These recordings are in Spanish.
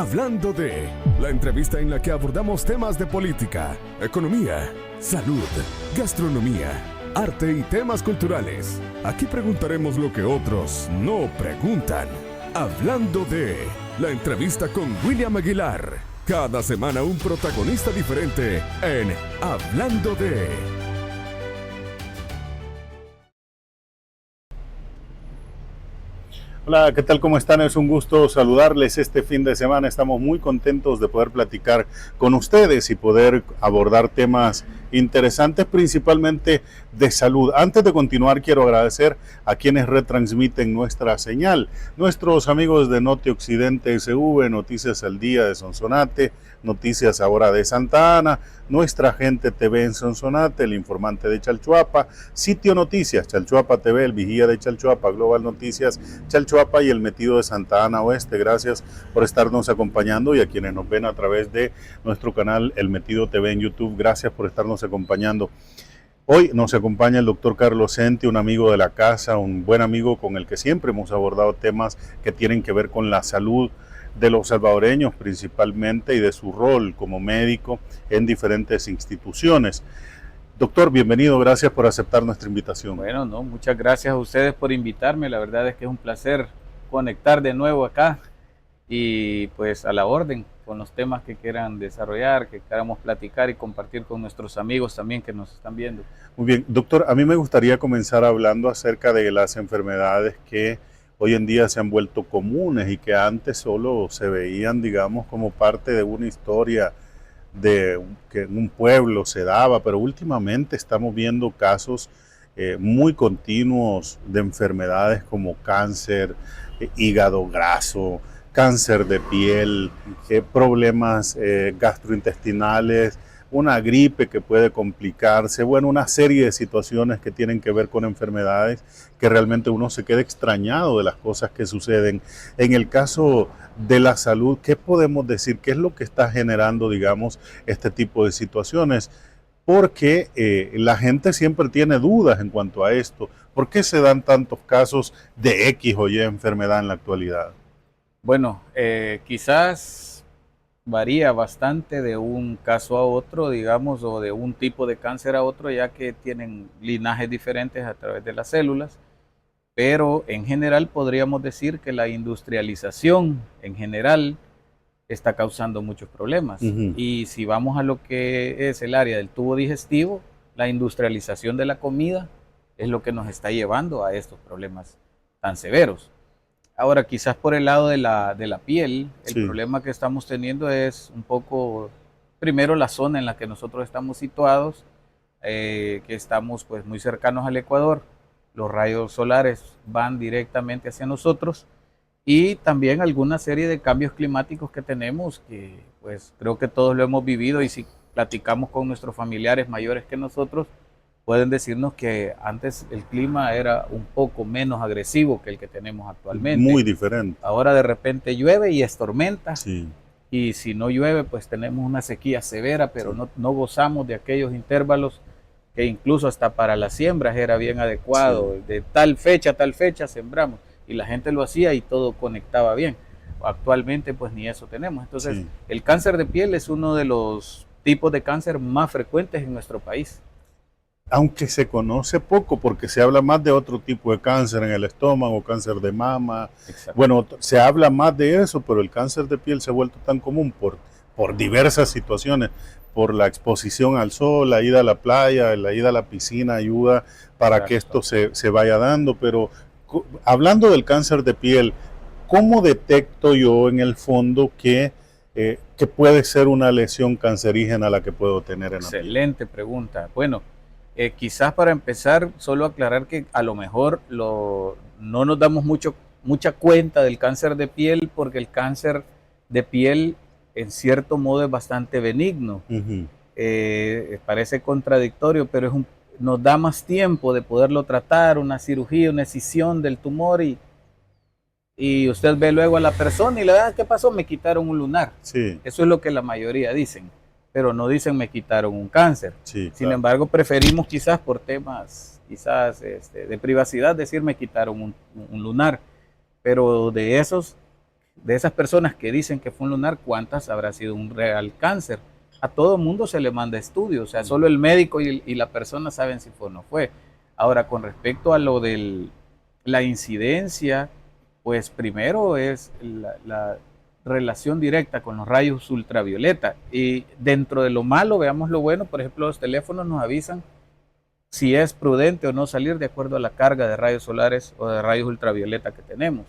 Hablando de, la entrevista en la que abordamos temas de política, economía, salud, gastronomía, arte y temas culturales. Aquí preguntaremos lo que otros no preguntan. Hablando de, la entrevista con William Aguilar. Cada semana un protagonista diferente en Hablando de. Hola, ¿qué tal? ¿Cómo están? Es un gusto saludarles este fin de semana. Estamos muy contentos de poder platicar con ustedes y poder abordar temas interesantes, principalmente de salud. Antes de continuar, quiero agradecer a quienes retransmiten nuestra señal. Nuestros amigos de Noti Occidente SV, Noticias al Día de Sonsonate, Noticias Ahora de Santa Ana, Nuestra Gente TV en Sonsonate, El Informante de Chalchuapa, Sitio Noticias, Chalchuapa TV, El Vigía de Chalchuapa, Global Noticias, Chalchuapa y El Metido de Santa Ana Oeste. Gracias por estarnos acompañando, y a quienes nos ven a través de nuestro canal El Metido TV en YouTube, gracias por estarnos acompañando. Hoy nos acompaña el doctor Carlos Senti, un amigo de la casa, un buen amigo con el que siempre hemos abordado temas que tienen que ver con la salud de los salvadoreños principalmente y de su rol como médico en diferentes instituciones. Doctor, bienvenido, gracias por aceptar nuestra invitación. Bueno, no, muchas gracias a ustedes por invitarme, la verdad es que es un placer conectar de nuevo acá y pues a la orden con los temas que quieran desarrollar, que queramos platicar y compartir con nuestros amigos también que nos están viendo. Muy bien, doctor, a mí me gustaría comenzar hablando acerca de las enfermedades que hoy en día se han vuelto comunes y que antes solo se veían, digamos, como parte de una historia de que en un pueblo se daba, pero últimamente estamos viendo casos muy continuos de enfermedades como cáncer, hígado graso, cáncer de piel, problemas gastrointestinales, una gripe que puede complicarse, bueno, una serie de situaciones que tienen que ver con enfermedades que realmente uno se queda extrañado de las cosas que suceden. En el caso de la salud, ¿qué podemos decir? ¿Qué es lo que está generando, digamos, este tipo de situaciones? Porque la gente siempre tiene dudas en cuanto a esto. ¿Por qué se dan tantos casos de X o Y enfermedad en la actualidad? Bueno, quizás varía bastante de un caso a otro, digamos, o de un tipo de cáncer a otro, ya que tienen linajes diferentes a través de las células, pero en general podríamos decir que la industrialización en general está causando muchos problemas. Y si vamos a lo que es el área del tubo digestivo, la industrialización de la comida es lo que nos está llevando a estos problemas tan severos. Ahora, quizás por el lado de la piel, el problema que estamos teniendo es un poco, primero, la zona en la que nosotros estamos situados, que estamos pues muy cercanos al Ecuador. Los rayos solares van directamente hacia nosotros, y también alguna serie de cambios climáticos que tenemos, que pues creo que todos lo hemos vivido, y si platicamos con nuestros familiares mayores que nosotros, pueden decirnos que antes el clima era un poco menos agresivo que el que tenemos actualmente. Muy diferente. Ahora de repente llueve y es tormenta. Sí. Y si no llueve, pues tenemos una sequía severa, pero no gozamos de aquellos intervalos que incluso hasta para las siembras era bien adecuado. Sí. De tal fecha a tal fecha sembramos. Y la gente lo hacía y todo conectaba bien. Actualmente pues ni eso tenemos. Entonces el cáncer de piel es uno de los tipos de cáncer más frecuentes en nuestro país. Aunque se conoce poco, porque se habla más de otro tipo de cáncer en el estómago, cáncer de mama. Bueno, se habla más de eso, pero el cáncer de piel se ha vuelto tan común por diversas situaciones, por la exposición al sol, la ida a la playa, la ida a la piscina ayuda para que esto se vaya dando. Pero hablando del cáncer de piel, ¿cómo detecto yo en el fondo que puede ser una lesión cancerígena la que puedo tener en la piel? Excelente pregunta. Bueno, quizás para empezar, solo aclarar que a lo mejor no nos damos mucha cuenta del cáncer de piel, porque el cáncer de piel en cierto modo es bastante benigno. Parece contradictorio, pero nos da más tiempo de poderlo tratar, una cirugía, una excisión del tumor, y usted ve luego a la persona y le da, ¿qué pasó? Me quitaron un lunar. Sí. Eso es lo que la mayoría dicen, pero no dicen me quitaron un cáncer. Sí, Sin embargo, preferimos quizás por temas de privacidad decir me quitaron un lunar, pero de esos de esas personas que dicen que fue un lunar, ¿cuántas habrá sido un real cáncer? A todo mundo se le manda estudios, o sea, solo el médico y la persona saben si fue o no fue. Ahora, con respecto a lo de la incidencia, pues primero es la relación directa con los rayos ultravioleta. Y dentro de lo malo, veamos lo bueno. Por ejemplo, los teléfonos nos avisan si es prudente o no salir de acuerdo a la carga de rayos solares o de rayos ultravioleta que tenemos.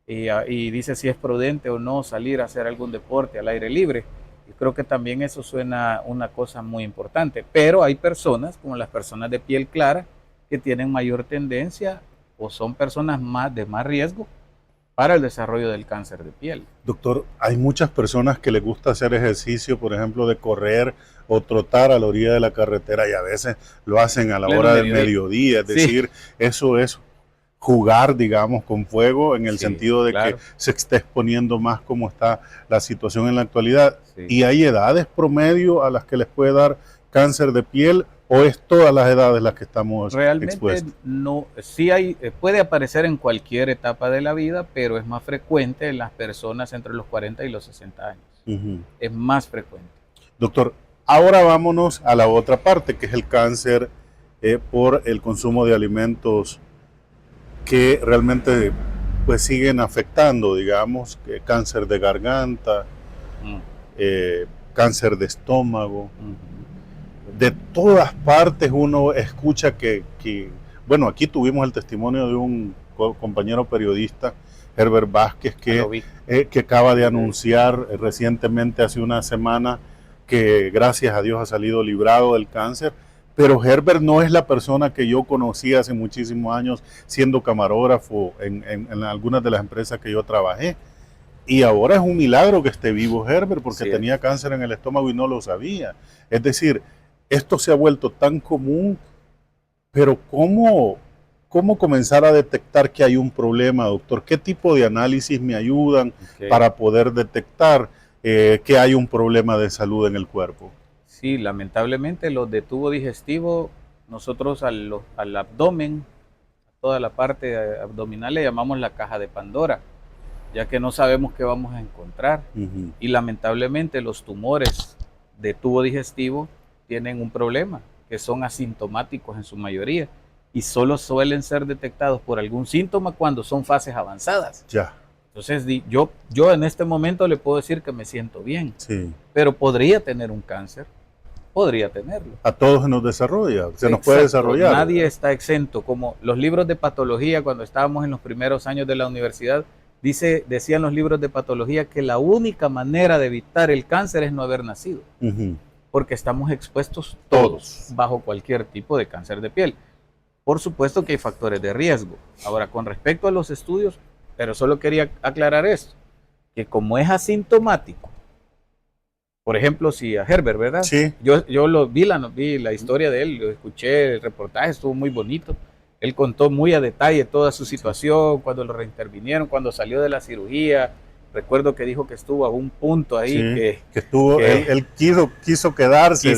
Y dice si es prudente o no salir a hacer algún deporte al aire libre. Y creo que también eso suena una cosa muy importante. Pero hay personas, como las personas de piel clara, que tienen mayor tendencia o son personas de más riesgo para el desarrollo del cáncer de piel. Doctor, hay muchas personas que les gusta hacer ejercicio, por ejemplo, de correr o trotar a la orilla de la carretera, y a veces lo hacen a la hora del mediodía. Es decir, eso es jugar, digamos, con fuego, en el sentido de que se esté exponiendo más como está la situación en la actualidad. ¿Y hay edades promedio a las que les puede dar cáncer de piel, o es todas las edades las que estamos expuestos? No, sí puede aparecer en cualquier etapa de la vida, pero es más frecuente en las personas entre los 40 y los 60 años. Es más frecuente. Doctor, ahora vámonos a la otra parte, que es el cáncer por el consumo de alimentos que realmente pues siguen afectando, digamos, cáncer de garganta, cáncer de estómago. De todas partes uno escucha que, bueno, aquí tuvimos el testimonio de un compañero periodista, Herbert Vázquez, que acaba de anunciar recientemente, hace una semana, que gracias a Dios ha salido librado del cáncer. Pero Herbert no es la persona que yo conocí hace muchísimos años siendo camarógrafo en algunas de las empresas que yo trabajé. Y ahora es un milagro que esté vivo Herbert, porque tenía cáncer en el estómago y no lo sabía. Es decir, esto se ha vuelto tan común, pero ¿cómo comenzar a detectar que hay un problema, doctor? ¿Qué tipo de análisis me ayudan para poder detectar que hay un problema de salud en el cuerpo? Sí, lamentablemente los de tubo digestivo, nosotros al abdomen, a toda la parte abdominal le llamamos la caja de Pandora, ya que no sabemos qué vamos a encontrar. Y lamentablemente los tumores de tubo digestivo tienen un problema, que son asintomáticos en su mayoría, y solo suelen ser detectados por algún síntoma cuando son fases avanzadas. Entonces yo en este momento le puedo decir que me siento bien, pero podría tener un cáncer. Podría tenerlo. A todos se nos desarrolla, se nos puede desarrollar. Nadie está exento. Como los libros de patología, cuando estábamos en los primeros años de la universidad, decían los libros de patología que la única manera de evitar el cáncer es no haber nacido. Porque estamos expuestos todos bajo cualquier tipo de cáncer de piel. Por supuesto que hay factores de riesgo. Ahora, con respecto a los estudios, pero solo quería aclarar esto, que como es asintomático, por ejemplo, si a Herbert, ¿verdad? Sí. Yo vi la historia de él, lo escuché, el reportaje estuvo muy bonito. Él contó muy a detalle toda su situación, cuando lo reintervinieron, cuando salió de la cirugía. Recuerdo que dijo que estuvo a un punto ahí que estuvo, él quiso quedarse,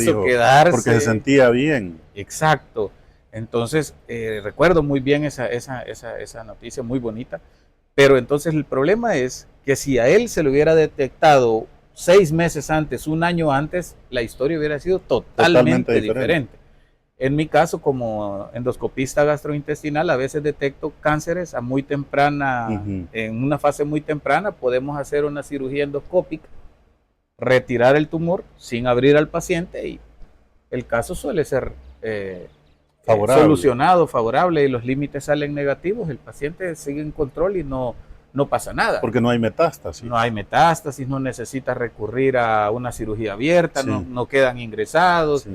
porque se sentía bien. Exacto. Entonces, recuerdo muy bien esa noticia muy bonita. Pero entonces el problema es que si a él se le hubiera detectado 6 meses antes, un año antes, la historia hubiera sido totalmente diferente. En mi caso, como endoscopista gastrointestinal, a veces detecto cánceres a muy temprana, en una fase muy temprana. Podemos hacer una cirugía endoscópica, retirar el tumor sin abrir al paciente, y el caso suele ser solucionado, favorable, y los límites salen negativos. El paciente sigue en control y no pasa nada. Porque no hay metástasis. No hay metástasis, no necesita recurrir a una cirugía abierta, no quedan ingresados.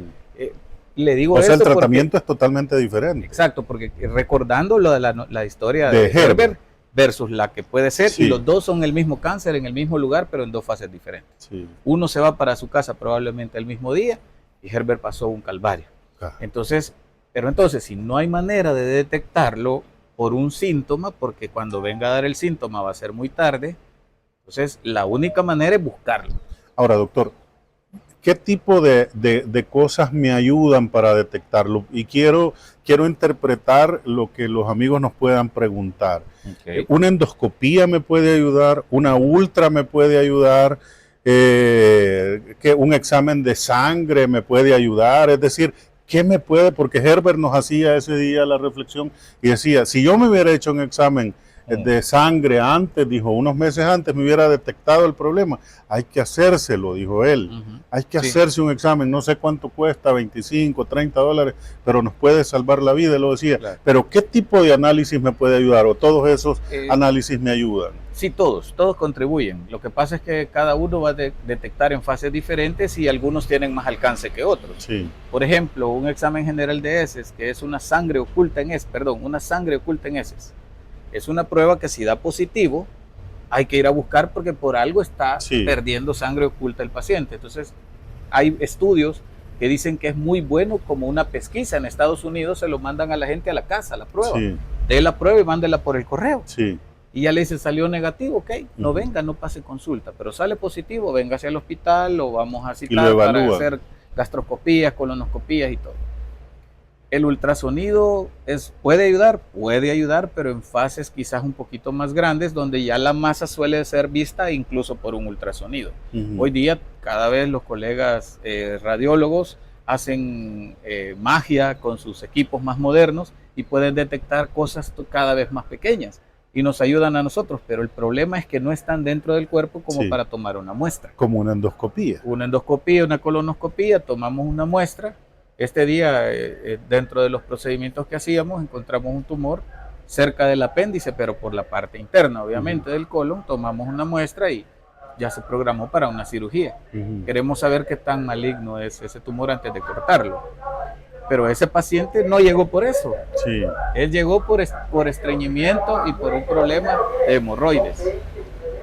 Le digo el tratamiento es totalmente diferente. Exacto, porque recordando la historia de Herbert versus la que puede ser, y los dos son el mismo cáncer en el mismo lugar, pero en 2 fases diferentes. Uno se va para su casa probablemente el mismo día, y Herbert pasó un calvario. Entonces, si no hay manera de detectarlo por un síntoma, porque cuando venga a dar el síntoma va a ser muy tarde, entonces la única manera es buscarlo. Ahora, doctor, ¿qué tipo de cosas me ayudan para detectarlo? Y quiero interpretar lo que los amigos nos puedan preguntar. Okay. ¿Una endoscopía me puede ayudar? ¿Una ultra me puede ayudar? ¿Que un examen de sangre me puede ayudar? Es decir, ¿qué me puede? Porque Herbert nos hacía ese día la reflexión y decía, si yo me hubiera hecho un examen de sangre antes, dijo, unos meses antes me hubiera detectado el problema. Hay que hacérselo, dijo él. Hay que hacerse un examen, no sé cuánto cuesta, 25, 30 dólares, pero nos puede salvar la vida, él lo decía. Claro. Pero ¿qué tipo de análisis me puede ayudar? ¿O todos esos análisis me ayudan? Sí, todos contribuyen. Lo que pasa es que cada uno va a detectar en fases diferentes y algunos tienen más alcance que otros. Sí. Por ejemplo, un examen general de heces, que es una sangre oculta en heces, una sangre oculta en heces. Es una prueba que si da positivo, hay que ir a buscar porque por algo está perdiendo sangre oculta el paciente. Entonces, hay estudios que dicen que es muy bueno como una pesquisa. En Estados Unidos se lo mandan a la gente a la casa, la prueba. Sí. Dé la prueba y mándela por el correo. Sí. Y ya le dice, salió negativo, ok, no venga, no pase consulta. Pero sale positivo, venga hacia el hospital, lo vamos a citar para hacer gastroscopías, colonoscopías y todo. El ultrasonido puede ayudar, pero en fases quizás un poquito más grandes, donde ya la masa suele ser vista incluso por un ultrasonido. Hoy día, cada vez los colegas radiólogos hacen magia con sus equipos más modernos y pueden detectar cosas cada vez más pequeñas y nos ayudan a nosotros, pero el problema es que no están dentro del cuerpo como para tomar una muestra. Como una endoscopía. Una endoscopía, una colonoscopía, tomamos una muestra. Este día, dentro de los procedimientos que hacíamos, encontramos un tumor cerca del apéndice, pero por la parte interna, obviamente, del colon. Tomamos una muestra y ya se programó para una cirugía. Queremos saber qué tan maligno es ese tumor antes de cortarlo. Pero ese paciente no llegó por eso. Sí. Él llegó por estreñimiento y por un problema de hemorroides.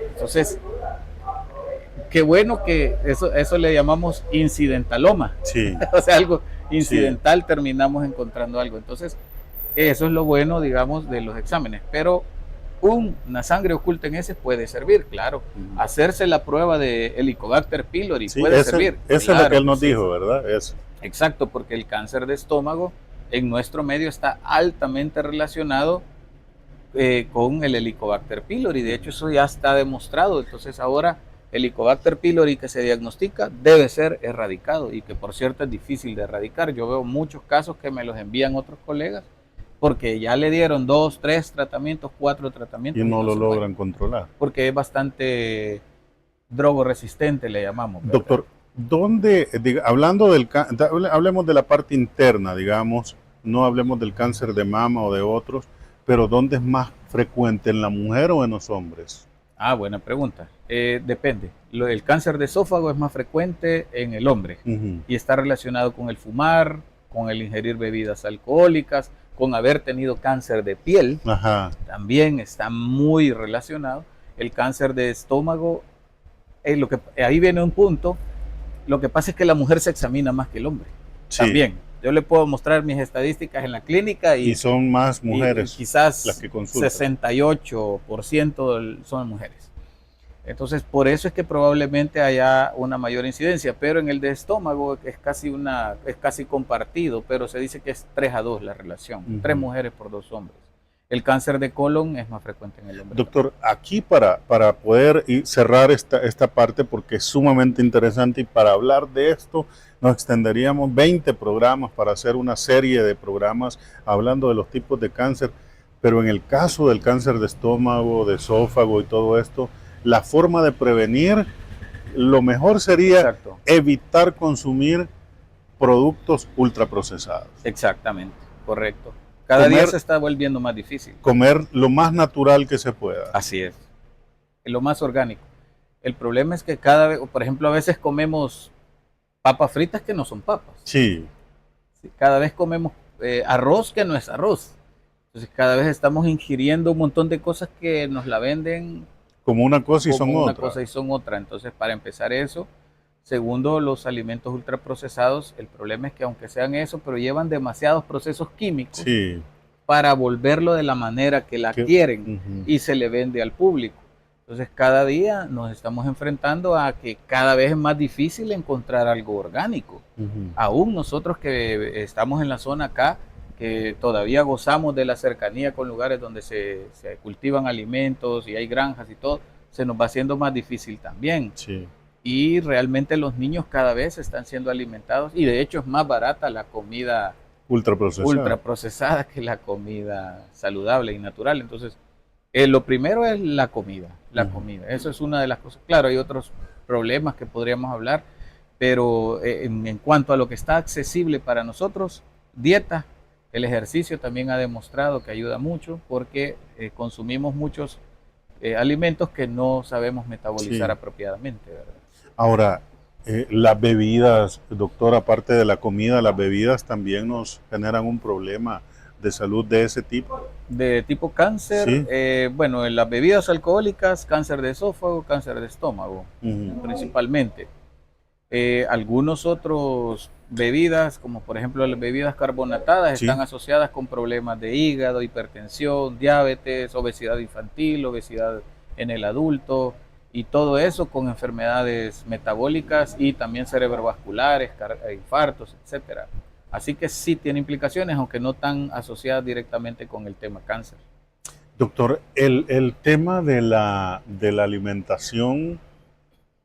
Entonces, qué bueno que eso le llamamos incidentaloma. Sí. O sea, algo incidental, terminamos encontrando algo. Entonces, eso es lo bueno, digamos, de los exámenes. Pero una sangre oculta en heces puede servir, claro. Hacerse la prueba de Helicobacter pylori puede servir. Eso claro, es lo que él nos dijo, ¿verdad? Eso. Exacto, porque el cáncer de estómago en nuestro medio está altamente relacionado con el Helicobacter pylori. De hecho, eso ya está demostrado. Entonces, ahora Helicobacter pylori que se diagnostica debe ser erradicado y que por cierto es difícil de erradicar. Yo veo muchos casos que me los envían otros colegas porque ya le dieron 2, 3 tratamientos, 4 tratamientos. Y no lo logran controlar. Porque es bastante drogoresistente, le llamamos. ¿Verdad? Doctor, hablemos de la parte interna, digamos, no hablemos del cáncer de mama o de otros, pero ¿dónde es más frecuente, en la mujer o en los hombres? Ah, buena pregunta. Depende. El cáncer de esófago es más frecuente en el hombre y está relacionado con el fumar, con el ingerir bebidas alcohólicas, con haber tenido cáncer de piel. También está muy relacionado. El cáncer de estómago, ahí viene un punto. Lo que pasa es que la mujer se examina más que el hombre. Sí. También. Yo le puedo mostrar mis estadísticas en la clínica y son más mujeres. Y quizás las que consultan. 68% son mujeres. Entonces, por eso es que probablemente haya una mayor incidencia, pero en el de estómago es casi compartido, pero se dice que es 3-2 la relación, 3 mujeres por 2 hombres. El cáncer de colon es más frecuente en el hombre. Doctor, aquí para poder cerrar esta parte, porque es sumamente interesante, y para hablar de esto nos extenderíamos 20 programas para hacer una serie de programas hablando de los tipos de cáncer, pero en el caso del cáncer de estómago, de esófago y todo esto, la forma de prevenir, lo mejor sería evitar consumir productos ultraprocesados. Exactamente, correcto. Cada día se está volviendo más difícil. Comer lo más natural que se pueda. Así es. Lo más orgánico. El problema es que cada vez, por ejemplo, a veces comemos papas fritas que no son papas. Sí. Cada vez comemos arroz que no es arroz. Entonces cada vez estamos ingiriendo un montón de cosas que nos la venden como una cosa y son otra. Como una cosa y son otra. Entonces, para empezar eso. Segundo, los alimentos ultraprocesados, el problema es que aunque sean eso, pero llevan demasiados procesos químicos para volverlo de la manera que la quieren y se le vende al público. Entonces cada día nos estamos enfrentando a que cada vez es más difícil encontrar algo orgánico. Aún nosotros que estamos en la zona acá, que todavía gozamos de la cercanía con lugares donde se cultivan alimentos y hay granjas y todo, se nos va haciendo más difícil también. Sí. Y realmente los niños cada vez están siendo alimentados y de hecho es más barata la comida ultraprocesada que la comida saludable y natural. Entonces, lo primero es la comida, Eso es una de las cosas. Claro, hay otros problemas que podríamos hablar, pero en cuanto a lo que está accesible para nosotros, dieta, el ejercicio también ha demostrado que ayuda mucho porque consumimos muchos alimentos que no sabemos metabolizar apropiadamente, ¿verdad? Ahora, las bebidas, doctor, aparte de la comida, las bebidas también nos generan un problema de salud de ese tipo. De tipo cáncer, Sí. Bueno, en las bebidas alcohólicas, cáncer de esófago, cáncer de estómago, principalmente. Algunos otros bebidas, como por ejemplo las bebidas carbonatadas, Sí. están asociadas con problemas de hígado, hipertensión, diabetes, obesidad infantil, obesidad en el adulto, y todo eso con enfermedades metabólicas y también cerebrovasculares, infartos, etcétera. Así que sí tiene implicaciones, aunque no tan asociadas directamente con el tema cáncer. Doctor, el tema de la alimentación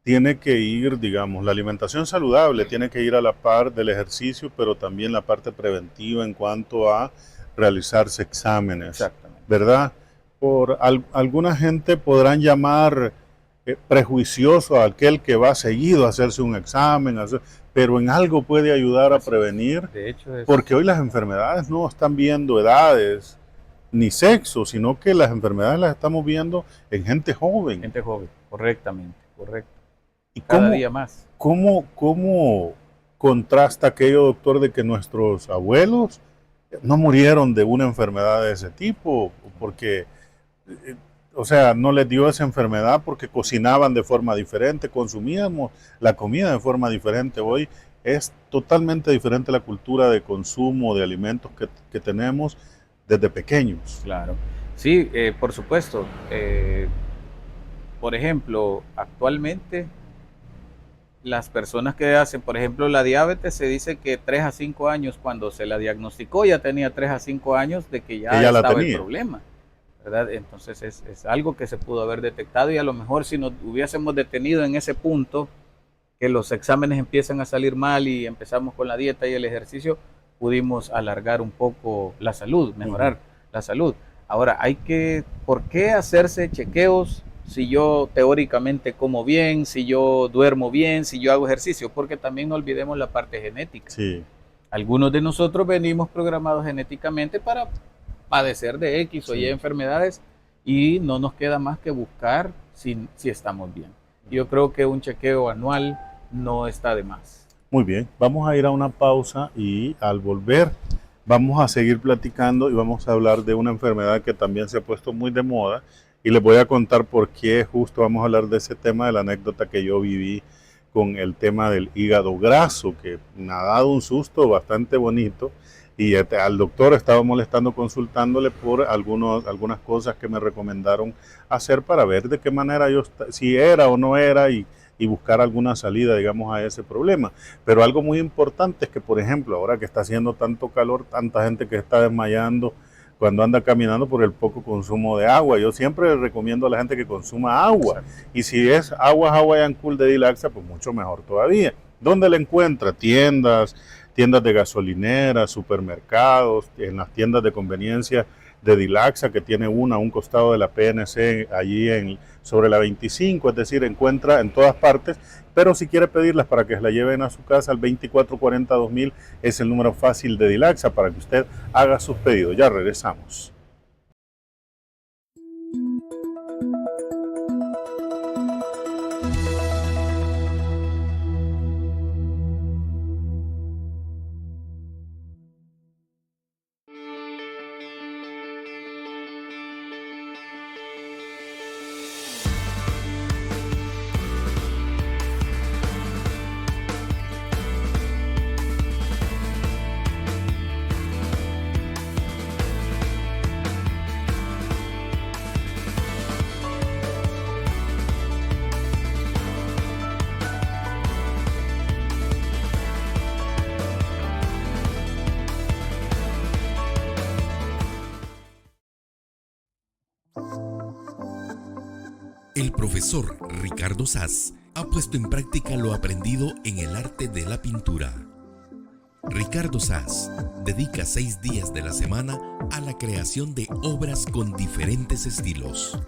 tiene que ir, digamos, la alimentación saludable tiene que ir a la par del ejercicio, pero también la parte preventiva en cuanto a realizarse exámenes. Exactamente. ¿Verdad? Por alguna gente podrán llamar prejuicioso a aquel que va seguido a hacerse un examen, pero en algo puede ayudar a prevenir, de hecho, porque hoy las enfermedades no están viendo edades ni sexo, sino que las enfermedades las estamos viendo en gente joven. Gente joven, correctamente, correcto. ¿Y cada día más. ¿Cómo contrasta aquello, doctor, de que nuestros abuelos no murieron de una enfermedad de ese tipo? Porque, o sea, no les dio esa enfermedad porque cocinaban de forma diferente, consumíamos la comida de forma diferente. Hoy es totalmente diferente la cultura de consumo de alimentos que tenemos desde pequeños. Claro. Sí, por supuesto. Por ejemplo, actualmente las personas que hacen, por ejemplo, la diabetes, se dice que 3 a 5 años, cuando se la diagnosticó, ya tenía 3 a 5 años de que ya estaba el problema, ¿verdad? Entonces es algo que se pudo haber detectado y a lo mejor si nos hubiésemos detenido en ese punto, que los exámenes empiezan a salir mal y empezamos con la dieta y el ejercicio, pudimos alargar un poco la salud, mejorar la salud. Ahora, ¿por qué hacerse chequeos si yo teóricamente como bien, si yo duermo bien, si yo hago ejercicio? Porque también no olvidemos la parte genética. Sí. Algunos de nosotros venimos programados genéticamente para padecer de X o Y enfermedades y no nos queda más que buscar si estamos bien. Yo creo que un chequeo anual no está de más. Muy bien, vamos a ir a una pausa y al volver vamos a seguir platicando y vamos a hablar de una enfermedad que también se ha puesto muy de moda y les voy a contar por qué justo vamos a hablar de ese tema, de la anécdota que yo viví con el tema del hígado graso, que me ha dado un susto bastante bonito y al doctor estaba molestando consultándole por algunas cosas que me recomendaron hacer para ver de qué manera si era o no era y buscar alguna salida, digamos, a ese problema. Pero algo muy importante es que, por ejemplo, ahora que está haciendo tanto calor, tanta gente que está desmayando cuando anda caminando por el poco consumo de agua. Yo siempre recomiendo a la gente que consuma agua. Exacto. Y si es agua Hawaiian Cool de Dilaxa, pues mucho mejor todavía. ¿Dónde la encuentra? Tiendas de gasolineras, supermercados, en las tiendas de conveniencia de Dilaxa, que tiene a un costado de la PNC, allí sobre la 25, es decir, encuentra en todas partes, pero si quiere pedirlas para que se la lleven a su casa, al 2440-2000 es el número fácil de Dilaxa para que usted haga sus pedidos. Ya regresamos. El profesor Ricardo Saz ha puesto en práctica lo aprendido en el arte de la pintura. Ricardo Saz dedica 6 días de la semana a la creación de obras con diferentes estilos,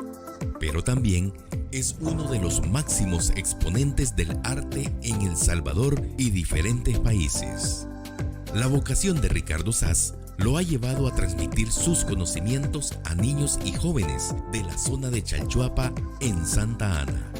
pero también es uno de los máximos exponentes del arte en El Salvador y diferentes países. La vocación de Ricardo Saz lo ha llevado a transmitir sus conocimientos a niños y jóvenes de la zona de Chalchuapa en Santa Ana.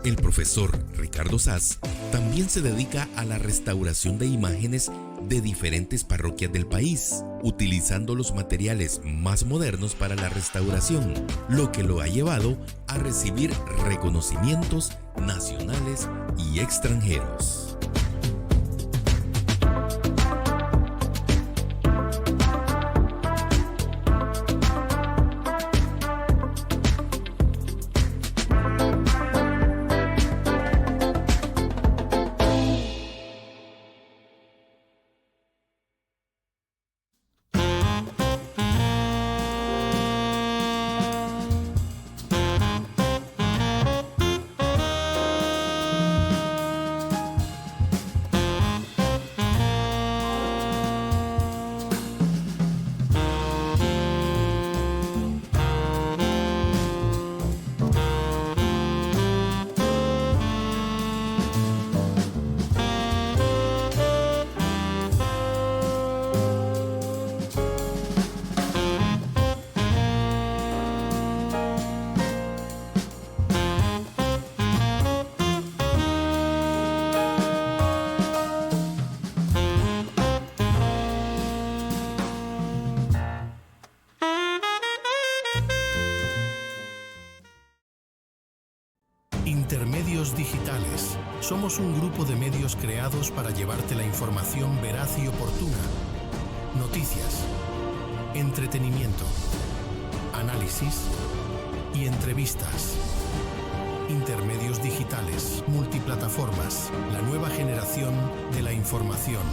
El profesor Ricardo Saz también se dedica a la restauración de imágenes de diferentes parroquias del país, utilizando los materiales más modernos para la restauración, lo que lo ha llevado a recibir reconocimientos nacionales y extranjeros. Intermedios Digitales. Somos un grupo de medios creados para llevarte la información veraz y oportuna. Noticias, entretenimiento, análisis y entrevistas. Intermedios Digitales, multiplataformas, la nueva generación de la información.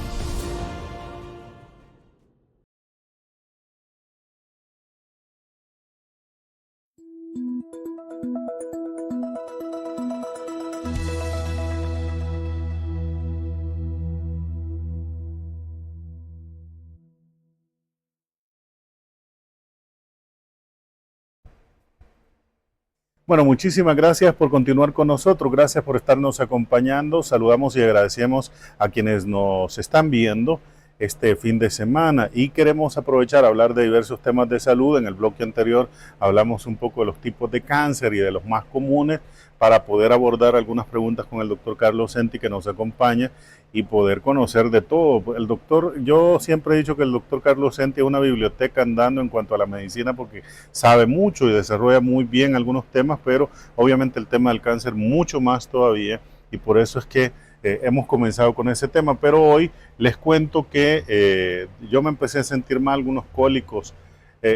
Bueno, muchísimas gracias por continuar con nosotros, gracias por estarnos acompañando, saludamos y agradecemos a quienes nos están viendo este fin de semana y queremos aprovechar a hablar de diversos temas de salud. En el bloque anterior hablamos un poco de los tipos de cáncer y de los más comunes para poder abordar algunas preguntas con el doctor Carlos Senti, que nos acompaña, y poder conocer de todo. El doctor, yo siempre he dicho que el doctor Carlos Senti es una biblioteca andando en cuanto a la medicina, porque sabe mucho y desarrolla muy bien algunos temas, pero obviamente el tema del cáncer mucho más todavía, y por eso es que hemos comenzado con ese tema. Pero hoy les cuento que yo me empecé a sentir mal, algunos cólicos,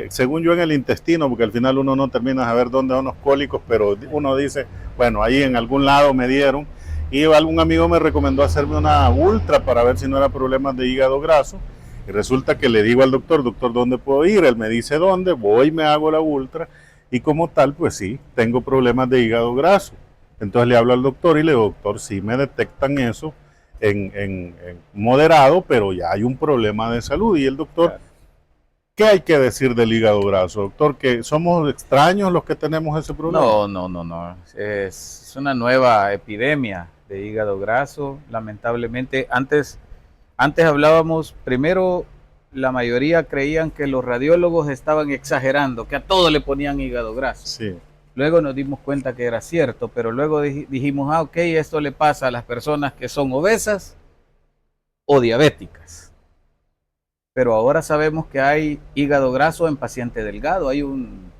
según yo en el intestino, porque al final uno no termina de saber dónde son los cólicos, pero uno dice, bueno, ahí en algún lado me dieron, y algún amigo me recomendó hacerme una ultra para ver si no era problemas de hígado graso, y resulta que le digo al doctor, ¿dónde puedo ir? Él me dice dónde, voy y me hago la ultra, y como tal, pues sí, tengo problemas de hígado graso. Entonces le hablo al doctor y le digo, doctor, sí me detectan eso en moderado, pero ya hay un problema de salud. Y el doctor, claro, ¿qué hay que decir del hígado graso, doctor? ¿Que somos extraños los que tenemos ese problema? No. Es una nueva epidemia de hígado graso. Lamentablemente, antes hablábamos, primero, la mayoría creían que los radiólogos estaban exagerando, que a todo le ponían hígado graso. Sí. Luego nos dimos cuenta que era cierto, pero luego dijimos, ok, esto le pasa a las personas que son obesas o diabéticas. Pero ahora sabemos que hay hígado graso en paciente delgado. Hay un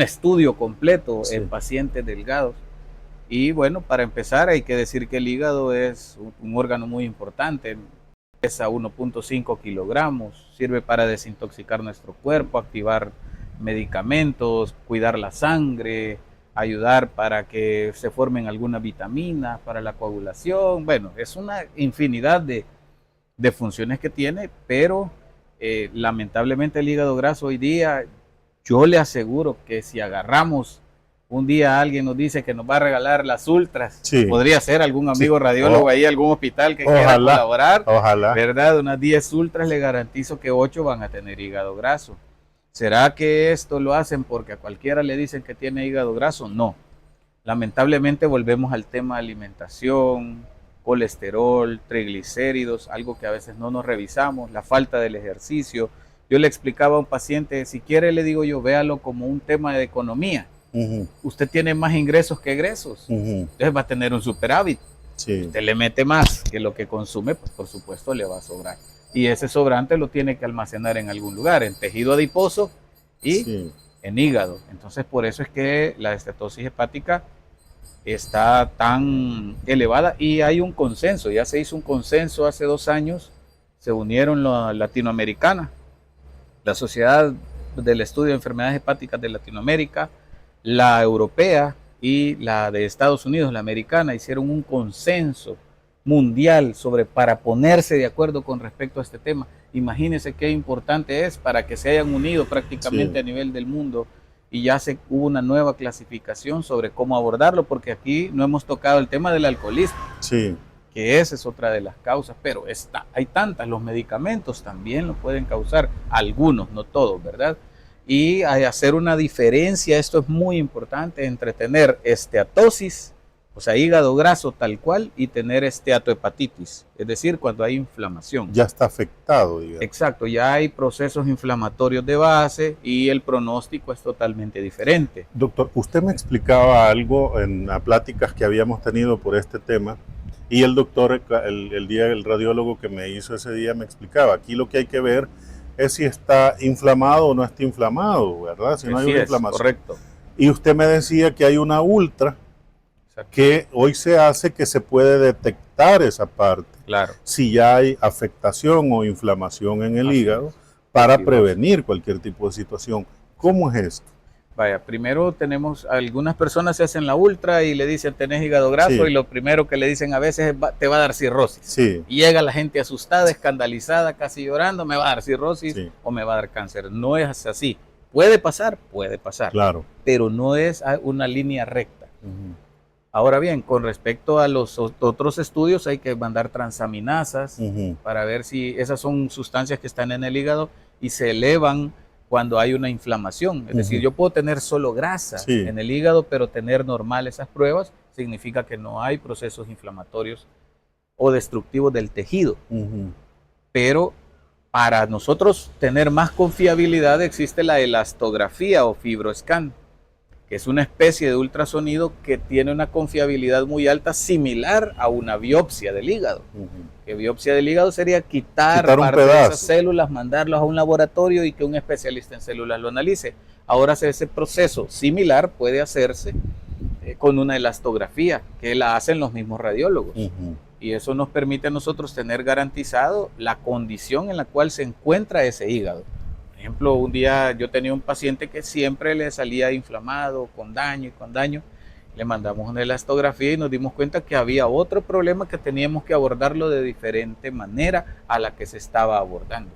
estudio completo, sí, en pacientes delgados. Y bueno, para empezar hay que decir que el hígado es un órgano muy importante. Pesa 1.5 kilogramos, sirve para desintoxicar nuestro cuerpo, activar medicamentos, cuidar la sangre, ayudar para que se formen algunas vitaminas para la coagulación. Bueno, es una infinidad de funciones que tiene, pero lamentablemente el hígado graso hoy día, yo le aseguro que si agarramos Un día alguien nos dice que nos va a regalar las ultras. Sí. Podría ser algún amigo Sí. radiólogo ahí, algún hospital que quiera colaborar. Ojalá. ¿Verdad? Unas 10 ultras le garantizo que 8 van a tener hígado graso. ¿Será que esto lo hacen porque a cualquiera le dicen que tiene hígado graso? No. Lamentablemente volvemos al tema de alimentación, colesterol, triglicéridos, algo que a veces no nos revisamos, la falta del ejercicio. Yo le explicaba a un paciente, si quiere le digo yo, véalo como un tema de economía. Usted tiene más ingresos que egresos, entonces va a tener un superávit. Sí. Usted le mete más que lo que consume, pues por supuesto le va a sobrar. Y ese sobrante lo tiene que almacenar en algún lugar, en tejido adiposo y Sí. en hígado. Entonces por eso es que la estatosis hepática está tan elevada y hay un consenso, ya se hizo un consenso hace 2 años, se unieron la latinoamericana, la Sociedad del Estudio de Enfermedades Hepáticas de Latinoamérica, la europea y la de Estados Unidos, la americana, hicieron un consenso mundial para ponerse de acuerdo con respecto a este tema. Imagínense qué importante es para que se hayan unido prácticamente Sí. a nivel del mundo y ya hubo una nueva clasificación sobre cómo abordarlo, porque aquí no hemos tocado el tema del alcoholismo, Sí. que esa es otra de las causas, pero hay tantas, los medicamentos también lo pueden causar, algunos, no todos, ¿verdad? Y hay hacer una diferencia, esto es muy importante, entre tener esteatosis, o sea, hígado graso tal cual, y tener esteatohepatitis, es decir, cuando hay inflamación. Ya está afectado, digamos. Exacto, ya hay procesos inflamatorios de base y el pronóstico es totalmente diferente. Doctor, usted me explicaba algo en las pláticas que habíamos tenido por este tema y el doctor, el radiólogo que me hizo ese día me explicaba, aquí lo que hay que ver es si está inflamado o no está inflamado, ¿verdad? Si no hay Así una es, inflamación. correcto. Y usted me decía que hay una ultra Exacto. que hoy se hace que se puede detectar esa parte, Claro. si ya hay afectación o inflamación en el Así hígado, es. para Sí, prevenir cualquier tipo de situación. ¿Cómo es esto? Vaya, primero tenemos, algunas personas se hacen la ultra y le dicen tenés hígado graso Sí. y lo primero que le dicen a veces es te va a dar cirrosis. Sí, Y llega la gente asustada, escandalizada, casi llorando, me va a dar cirrosis Sí. o me va a dar cáncer. No es así. Puede pasar, claro. pero no es una línea recta. Ujú. Ahora bien, con respecto a los otros estudios hay que mandar transaminasas Ujú. para ver si esas son sustancias que están en el hígado y se elevan cuando hay una inflamación. Es decir, Ujú. yo puedo tener solo grasa Sí. en el hígado, pero tener normal esas pruebas significa que no hay procesos inflamatorios o destructivos del tejido. Ujú. Pero para nosotros tener más confiabilidad existe la elastografía o fibroscan, que es una especie de ultrasonido que tiene una confiabilidad muy alta, similar a una biopsia del hígado. Ujú. Que biopsia del hígado sería quitar Quitar un parte de pedazo. esas células, mandarlos a un laboratorio y que un especialista en células lo analice. Ahora ese proceso similar puede hacerse con una elastografía, que la hacen los mismos radiólogos. Ujú. Y eso nos permite a nosotros tener garantizado la condición en la cual se encuentra ese hígado. Por ejemplo, un día yo tenía un paciente que siempre le salía inflamado, con daño y con daño. Le mandamos una elastografía y nos dimos cuenta que había otro problema que teníamos que abordarlo de diferente manera a la que se estaba abordando.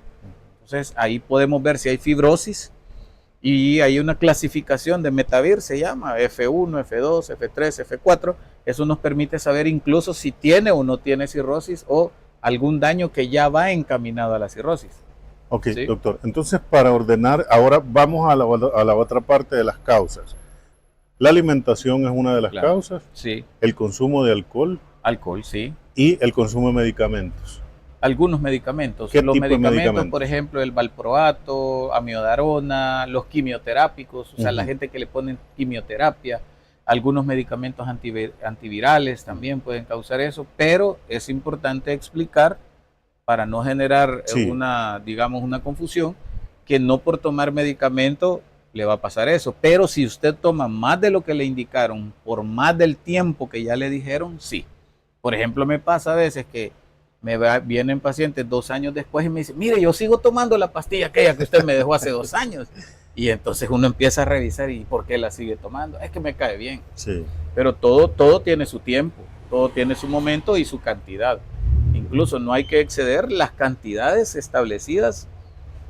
Entonces ahí podemos ver si hay fibrosis y hay una clasificación de Metavir, se llama F1, F2, F3, F4. Eso nos permite saber incluso si tiene o no tiene cirrosis o algún daño que ya va encaminado a la cirrosis. Ok, Sí. doctor. Entonces, para ordenar, ahora vamos a la otra parte de las causas. La alimentación es una de las Claro. causas, Sí, el consumo de alcohol alcohol, sí. y el consumo de medicamentos. Algunos medicamentos. ¿Qué Los tipo de medicamentos, medicamentos? por ejemplo, el valproato, amiodarona, los quimioterápicos, o sea, la Ujú. gente que le ponen quimioterapia, algunos medicamentos antivirales también pueden causar eso, pero es importante explicar para no generar Sí. digamos, una confusión, que no por tomar medicamento le va a pasar eso, pero si usted toma más de lo que le indicaron, por más del tiempo que ya le dijeron, sí. Por ejemplo, me pasa a veces que vienen pacientes 2 años después y me dicen, mire, yo sigo tomando la pastilla aquella que usted me dejó hace 2 años. Y entonces uno empieza a revisar y ¿por qué la sigue tomando? Es que me cae bien. Sí. Pero todo tiene su tiempo, todo tiene su momento y su cantidad. Incluso no hay que exceder las cantidades establecidas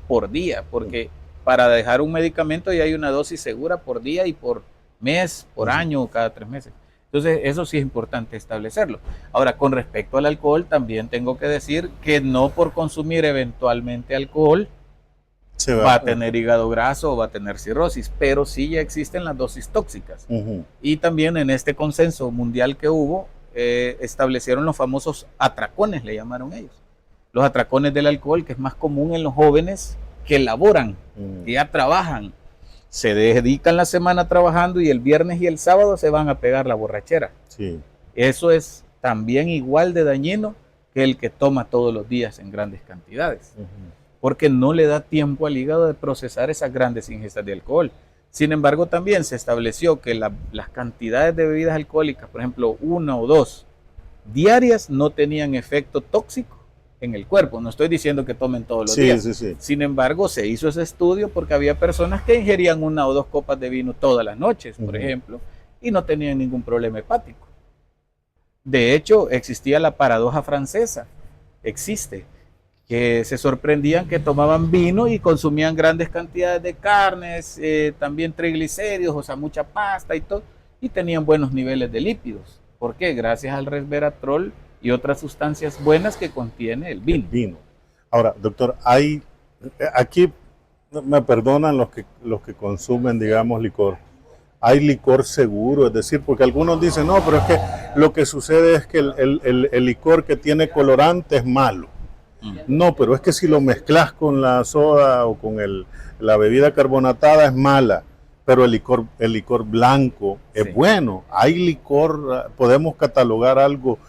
por día, porque para dejar un medicamento ya hay una dosis segura por día y por mes por año o cada 3 meses. Entonces, eso sí es importante establecerlo. Ahora, con respecto al alcohol, también tengo que decir que no por consumir eventualmente alcohol va a tener hígado graso o va a tener cirrosis, pero sí ya existen las dosis tóxicas. Y también en este consenso mundial que hubo, establecieron los famosos atracones, le llamaron ellos. Los atracones del alcohol, que es más común en los jóvenes que laboran, que ya trabajan, se dedican la semana trabajando y el viernes y el sábado se van a pegar la borrachera. Sí. Eso es también igual de dañino que el que toma todos los días en grandes cantidades, porque no le da tiempo al hígado de procesar esas grandes ingestas de alcohol. Sin embargo, también se estableció que las cantidades de bebidas alcohólicas, por ejemplo, 1 o 2 diarias, no tenían efecto tóxico en el cuerpo. No estoy diciendo que tomen todos los días. Sí. Sin embargo, se hizo ese estudio porque había personas que ingerían 1 o 2 copas de vino todas las noches, por ejemplo, y no tenían ningún problema hepático. De hecho, existía la paradoja francesa, existe, que se sorprendían que tomaban vino y consumían grandes cantidades de carnes, también triglicéridos, o sea, mucha pasta y todo, y tenían buenos niveles de lípidos. ¿Por qué? Gracias al resveratrol y otras sustancias buenas que contiene el vino. Ahora, doctor, aquí me perdonan los que consumen, digamos, licor. Hay licor seguro, es decir, porque algunos dicen, no, pero es que lo que sucede es que el licor que tiene colorante es malo. No, pero es que si lo mezclas con la soda o con la bebida carbonatada es mala, pero el licor blanco es bueno. Hay licor, podemos catalogar algo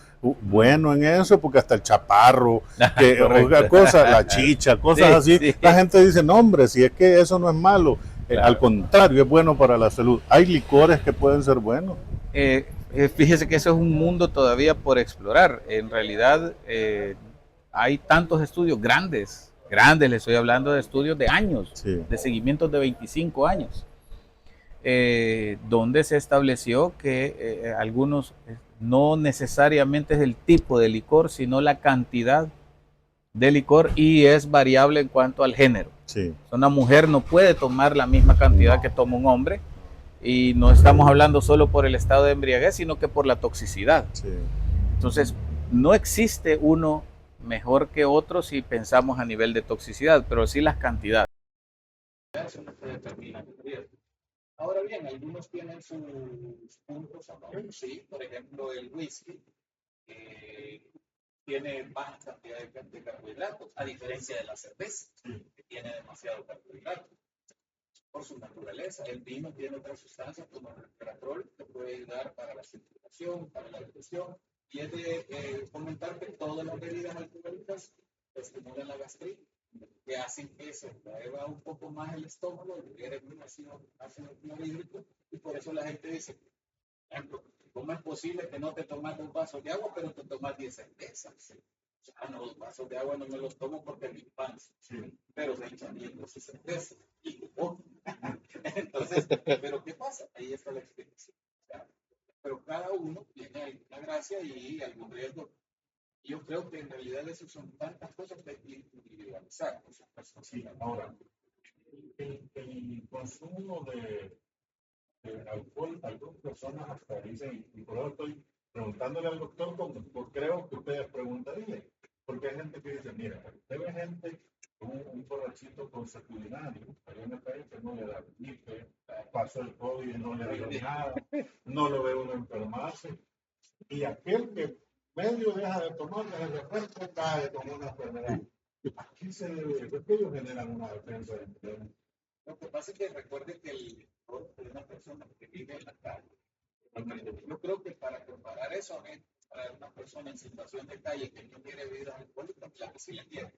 bueno en eso, porque hasta el chaparro, la chicha, cosas así, la gente dice, no hombre, si es que eso no es malo, al contrario, es bueno para la salud. Hay licores que pueden ser buenos. Fíjese que eso es un mundo todavía por explorar. En realidad hay tantos estudios grandes, le estoy hablando de estudios de años, de seguimientos de 25 años, donde se estableció que algunos no necesariamente es el tipo de licor, sino la cantidad de licor, y es variable en cuanto al género. Una mujer no puede tomar la misma cantidad que toma un hombre, y no estamos hablando solo por el estado de embriaguez, sino que por la toxicidad. Entonces, no existe uno mejor que otro si pensamos a nivel de toxicidad, pero sí las cantidades. Ahora bien, algunos tienen sus puntos a favor. Sí, por ejemplo, el whisky tiene baja cantidad de carbohidratos, a diferencia de la cerveza, que tiene demasiado carbohidrato. Por su naturaleza, el vino tiene otras sustancias como el resveratrol, que puede ayudar para la circulación, para la digestión. Y es de comentar que todas las bebidas alcohólicas estimulan la gastritis, que hacen que se mueva un poco más el estómago, libere un ácido clorhídrico, y por eso la gente dice, por ejemplo, ¿cómo es posible que no te tomas 2 vasos de agua, pero te tomas 10 cervezas? No, 2 vasos de agua no me los tomo porque mi panza, pero se echan 10 cervezas. Entonces, ¿pero qué pasa? Ahí está la explicación. Pero cada uno tiene alguna gracia y algún riesgo. Yo creo que en realidad eso son tantas cosas que hay que individualizar. Ahora, el consumo de alcohol, algunas personas hasta dicen, y por eso estoy preguntándole al doctor, porque creo que ustedes preguntarían, porque hay gente que dice, mira, usted ve gente con un borrachito consuetudinario, hay una calle que no le da gripe, pasó el COVID y no le dio nada, no lo ve uno enfermarse, y aquel que medio deja de tomar, de repente cae con una enfermedad. Aquí se debe, porque ellos generan una defensa de enfermedad. Lo que pasa es que recuerde que el alcohol de una persona que vive en la calle, yo creo que para comparar eso, para una persona en situación de calle que no quiere bebidas alcohólicas, claro que sí le quiere.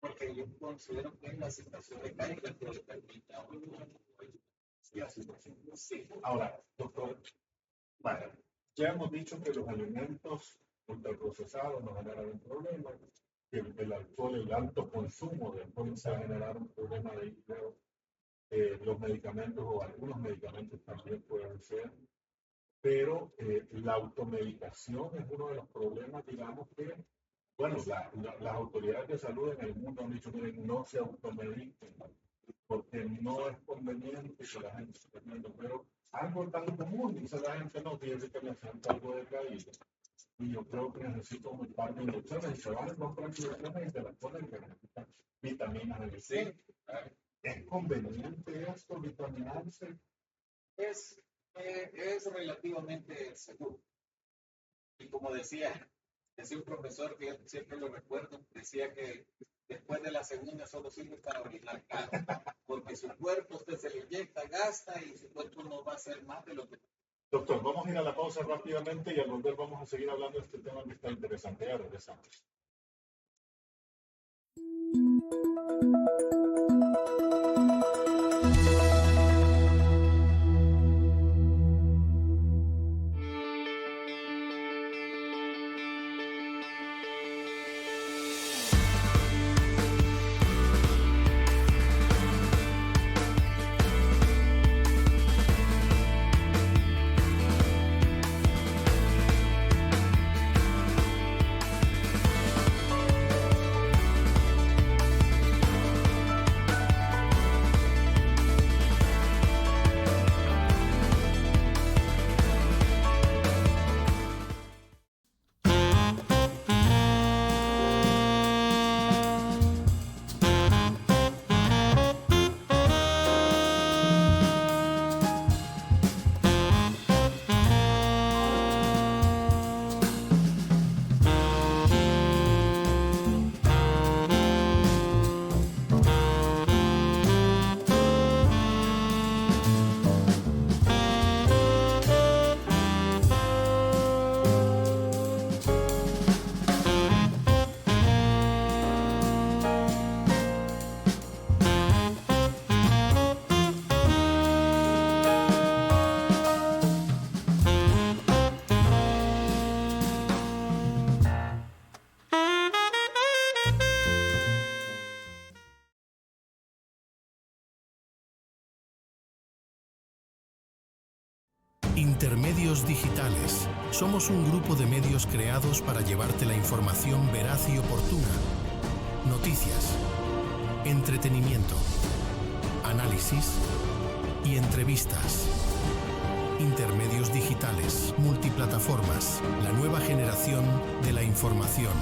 Porque yo considero que en la situación de calle la que le permite a uno la situación. Sí. Ahora, doctor, bueno, ya hemos dicho que los alimentos ultraprocesados nos generan un problema, que el alcohol, el alto consumo de alcohol se va a generar un problema de hígado. Los medicamentos o algunos medicamentos también pueden ser, pero la automedicación es uno de los problemas, digamos que, bueno, las autoridades de salud en el mundo han dicho, miren, no se automediquen, porque no es conveniente que la gente esté comiendo, pero algo tan común, dice la gente, no, fíjese que me siento algo decaído. Y yo creo que necesito un par de inyecciones y se van a comprar inyecciones y se las ponen que necesitan vitaminas de C. ¿Es conveniente esto, vitaminarse? Es relativamente seguro. Y como decía un profesor que yo siempre lo recuerdo, decía que después de la segunda solo sirve para orinar caro, porque su cuerpo usted se le inyecta, gasta y su cuerpo no va a hacer más de lo que... Doctor, vamos a ir a la pausa rápidamente y al volver vamos a seguir hablando de este tema que está interesante. Ya regresamos. Intermedios digitales. Somos un grupo de medios creados para llevarte la información veraz y oportuna. Noticias, entretenimiento, análisis y entrevistas. Intermedios digitales, multiplataformas, la nueva generación de la información.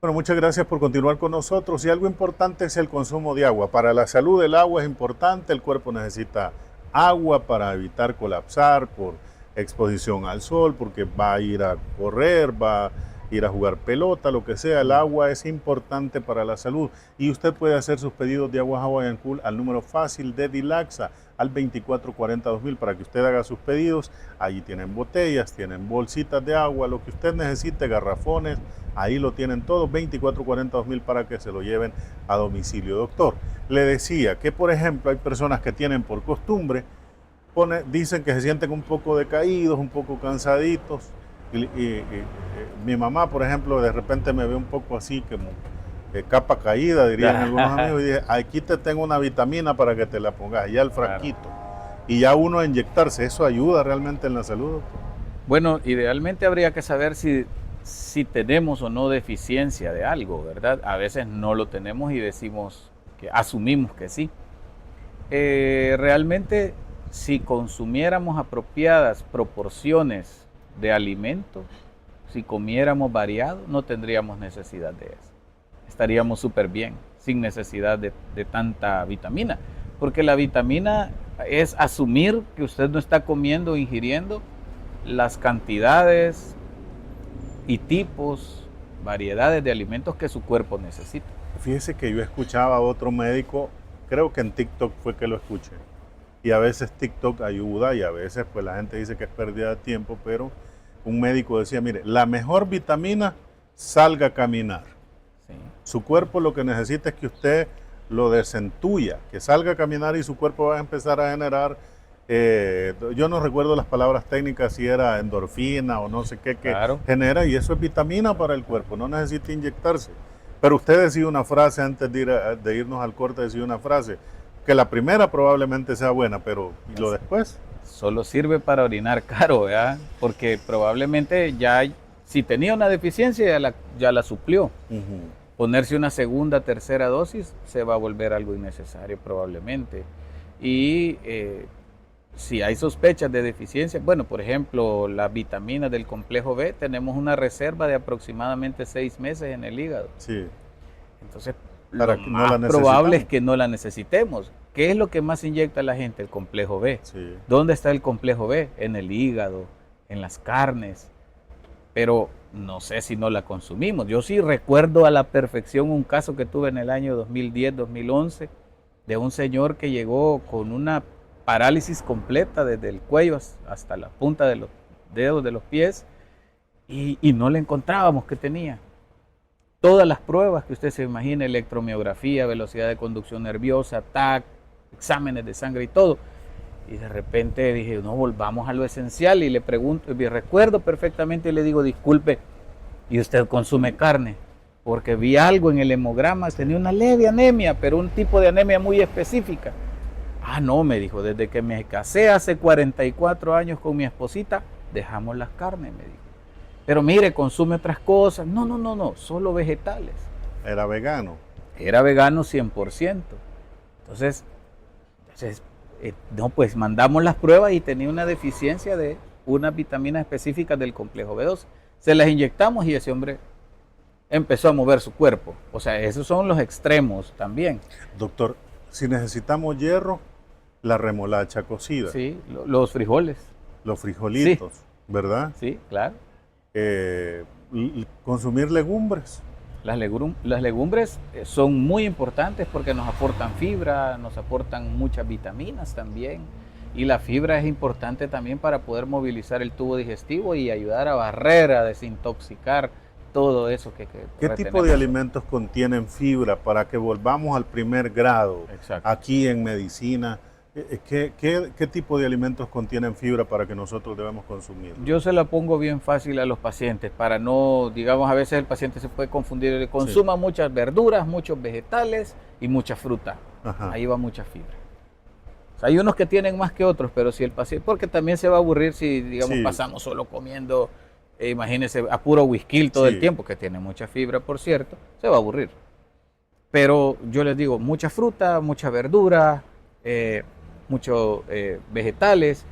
Bueno, muchas gracias por continuar con nosotros. Y algo importante es el consumo de agua. Para la salud el agua es importante, el cuerpo necesita agua para evitar colapsar por exposición al sol, porque va a ir a correr, va a ir a jugar pelota, lo que sea. El agua es importante para la salud y usted puede hacer sus pedidos de aguas Hawaiian Cool al número fácil de Dilaxa al 2440-2000 para que usted haga sus pedidos. Allí tienen botellas, tienen bolsitas de agua, lo que usted necesite, garrafones, ahí lo tienen todo, 2440-2000 para que se lo lleven a domicilio. Doctor, le decía que por ejemplo hay personas que tienen por costumbre, dicen que se sienten un poco decaídos, un poco cansaditos, y mi mamá por ejemplo de repente me ve un poco así como capa caída, dirían algunos amigos, y dije, aquí te tengo una vitamina para que te la pongas, ya el frasquito, y ya uno a inyectarse, ¿eso ayuda realmente en la salud, doctor? Bueno, idealmente habría que saber si tenemos o no deficiencia de algo, ¿verdad? A veces no lo tenemos y asumimos que sí. Realmente, si consumiéramos apropiadas proporciones de alimentos, si comiéramos variado, no tendríamos necesidad de eso. Estaríamos súper bien, sin necesidad de tanta vitamina, porque la vitamina es asumir que usted no está comiendo o ingiriendo las cantidades y tipos, variedades de alimentos que su cuerpo necesita. Fíjese que yo escuchaba a otro médico, creo que en TikTok fue que lo escuché, y a veces TikTok ayuda y a veces pues la gente dice que es pérdida de tiempo, pero un médico decía, mire, la mejor vitamina, salga a caminar. Sí. Su cuerpo lo que necesita es que usted lo desentuya, que salga a caminar y su cuerpo va a empezar a generar, yo no recuerdo las palabras técnicas, si era endorfina o no sé qué, que genera, y eso es vitamina para el cuerpo, no necesita inyectarse. Pero usted decía una frase antes de irnos al corte, decía una frase, que la primera probablemente sea buena, pero ¿y lo después? Solo sirve para orinar caro, ¿verdad? Porque probablemente si tenía una deficiencia, ya la suplió. Ponerse una segunda, tercera dosis se va a volver algo innecesario probablemente. Y si hay sospechas de deficiencia, bueno, por ejemplo, las vitaminas del complejo B, tenemos una reserva de aproximadamente 6 meses en el hígado. Sí. Entonces, Para lo que no más la probable es necesitamos. que no la necesitemos. ¿Qué es lo que más inyecta la gente? El complejo B. Sí. ¿Dónde está el complejo B? En el hígado, en las carnes. Pero no sé si no la consumimos. Yo sí recuerdo a la perfección un caso que tuve en el año 2010-2011 de un señor que llegó con una parálisis completa desde el cuello hasta la punta de los dedos de los pies y no le encontrábamos qué tenía. Todas las pruebas que usted se imagine, electromiografía, velocidad de conducción nerviosa, TAC, exámenes de sangre y todo. Y de repente dije, no, volvamos a lo esencial y le pregunto, y recuerdo perfectamente y le digo, disculpe, ¿y usted consume carne? Porque vi algo en el hemograma, tenía una leve anemia, pero un tipo de anemia muy específica. Ah, no, me dijo, desde que me casé hace 44 años con mi esposita, dejamos las carnes, me dijo. Pero mire, consume otras cosas. No, solo vegetales. Era vegano. Era vegano 100%. Entonces no, pues mandamos las pruebas y tenía una deficiencia de unas vitaminas específicas del complejo B12. Se las inyectamos y ese hombre empezó a mover su cuerpo. O sea, esos son los extremos también. Doctor, si necesitamos hierro, la remolacha cocida, Sí, los frijoles. los frijolitos, ¿verdad? Sí, claro. Consumir legumbres. Las legumbres son muy importantes porque nos aportan fibra, nos aportan muchas vitaminas también. Y la fibra es importante también para poder movilizar el tubo digestivo y ayudar a barrer, a desintoxicar todo eso que ¿Qué tipo de alimentos contienen fibra para que volvamos al primer grado? Exacto. Aquí en medicina, ¿qué tipo de alimentos contienen fibra para que nosotros debemos consumir? Yo se la pongo bien fácil a los pacientes para no, digamos, a veces el paciente se puede confundir, consuma muchas verduras, muchos vegetales y mucha fruta. Ajá. Ahí va mucha fibra. O sea, hay unos que tienen más que otros, pero si el paciente, porque también se va a aburrir si, digamos, pasamos solo comiendo, imagínese, a puro whisky todo el tiempo, que tiene mucha fibra, por cierto, se va a aburrir. Pero yo les digo, mucha fruta, mucha verdura, muchos vegetales,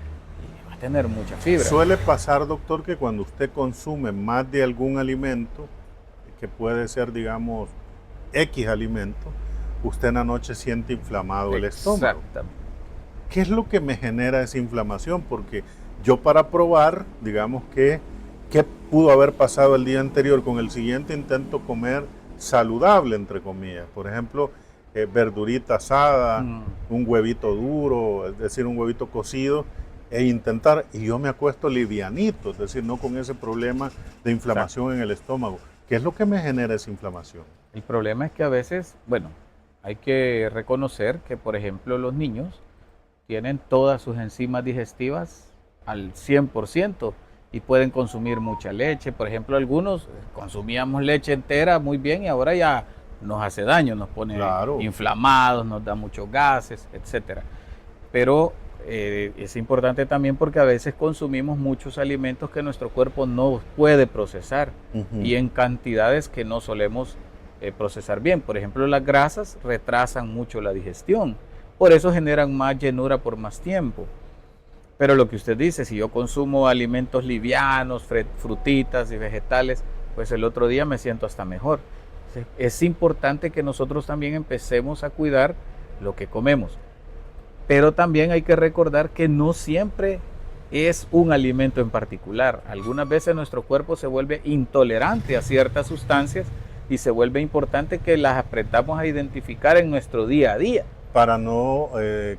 y va a tener mucha fibra. Suele pasar, doctor, que cuando usted consume más de algún alimento, que puede ser, digamos, X alimento, usted en la noche siente inflamado el estómago. Exactamente. ¿Qué es lo que me genera esa inflamación? Porque yo para probar, digamos que, ¿qué pudo haber pasado el día anterior? Con el siguiente intento comer saludable, entre comillas. Por ejemplo, verdurita asada, un huevito duro, es decir, un huevito cocido, y yo me acuesto livianito, es decir, no con ese problema de inflamación en el estómago. ¿Qué es lo que me genera esa inflamación? El problema es que a veces, bueno, hay que reconocer que, por ejemplo, los niños tienen todas sus enzimas digestivas al 100% y pueden consumir mucha leche. Por ejemplo, algunos consumíamos leche entera muy bien y ahora ya nos hace daño, nos pone inflamados, nos da muchos gases, etcétera. Pero es importante también porque a veces consumimos muchos alimentos que nuestro cuerpo no puede procesar y en cantidades que no solemos procesar bien. Por ejemplo, las grasas retrasan mucho la digestión, por eso generan más llenura por más tiempo. Pero lo que usted dice, si yo consumo alimentos livianos, frutitas y vegetales, pues el otro día me siento hasta mejor. Es importante que nosotros también empecemos a cuidar lo que comemos. Pero también hay que recordar que no siempre es un alimento en particular. Algunas veces nuestro cuerpo se vuelve intolerante a ciertas sustancias y se vuelve importante que las aprendamos a identificar en nuestro día a día. Para no...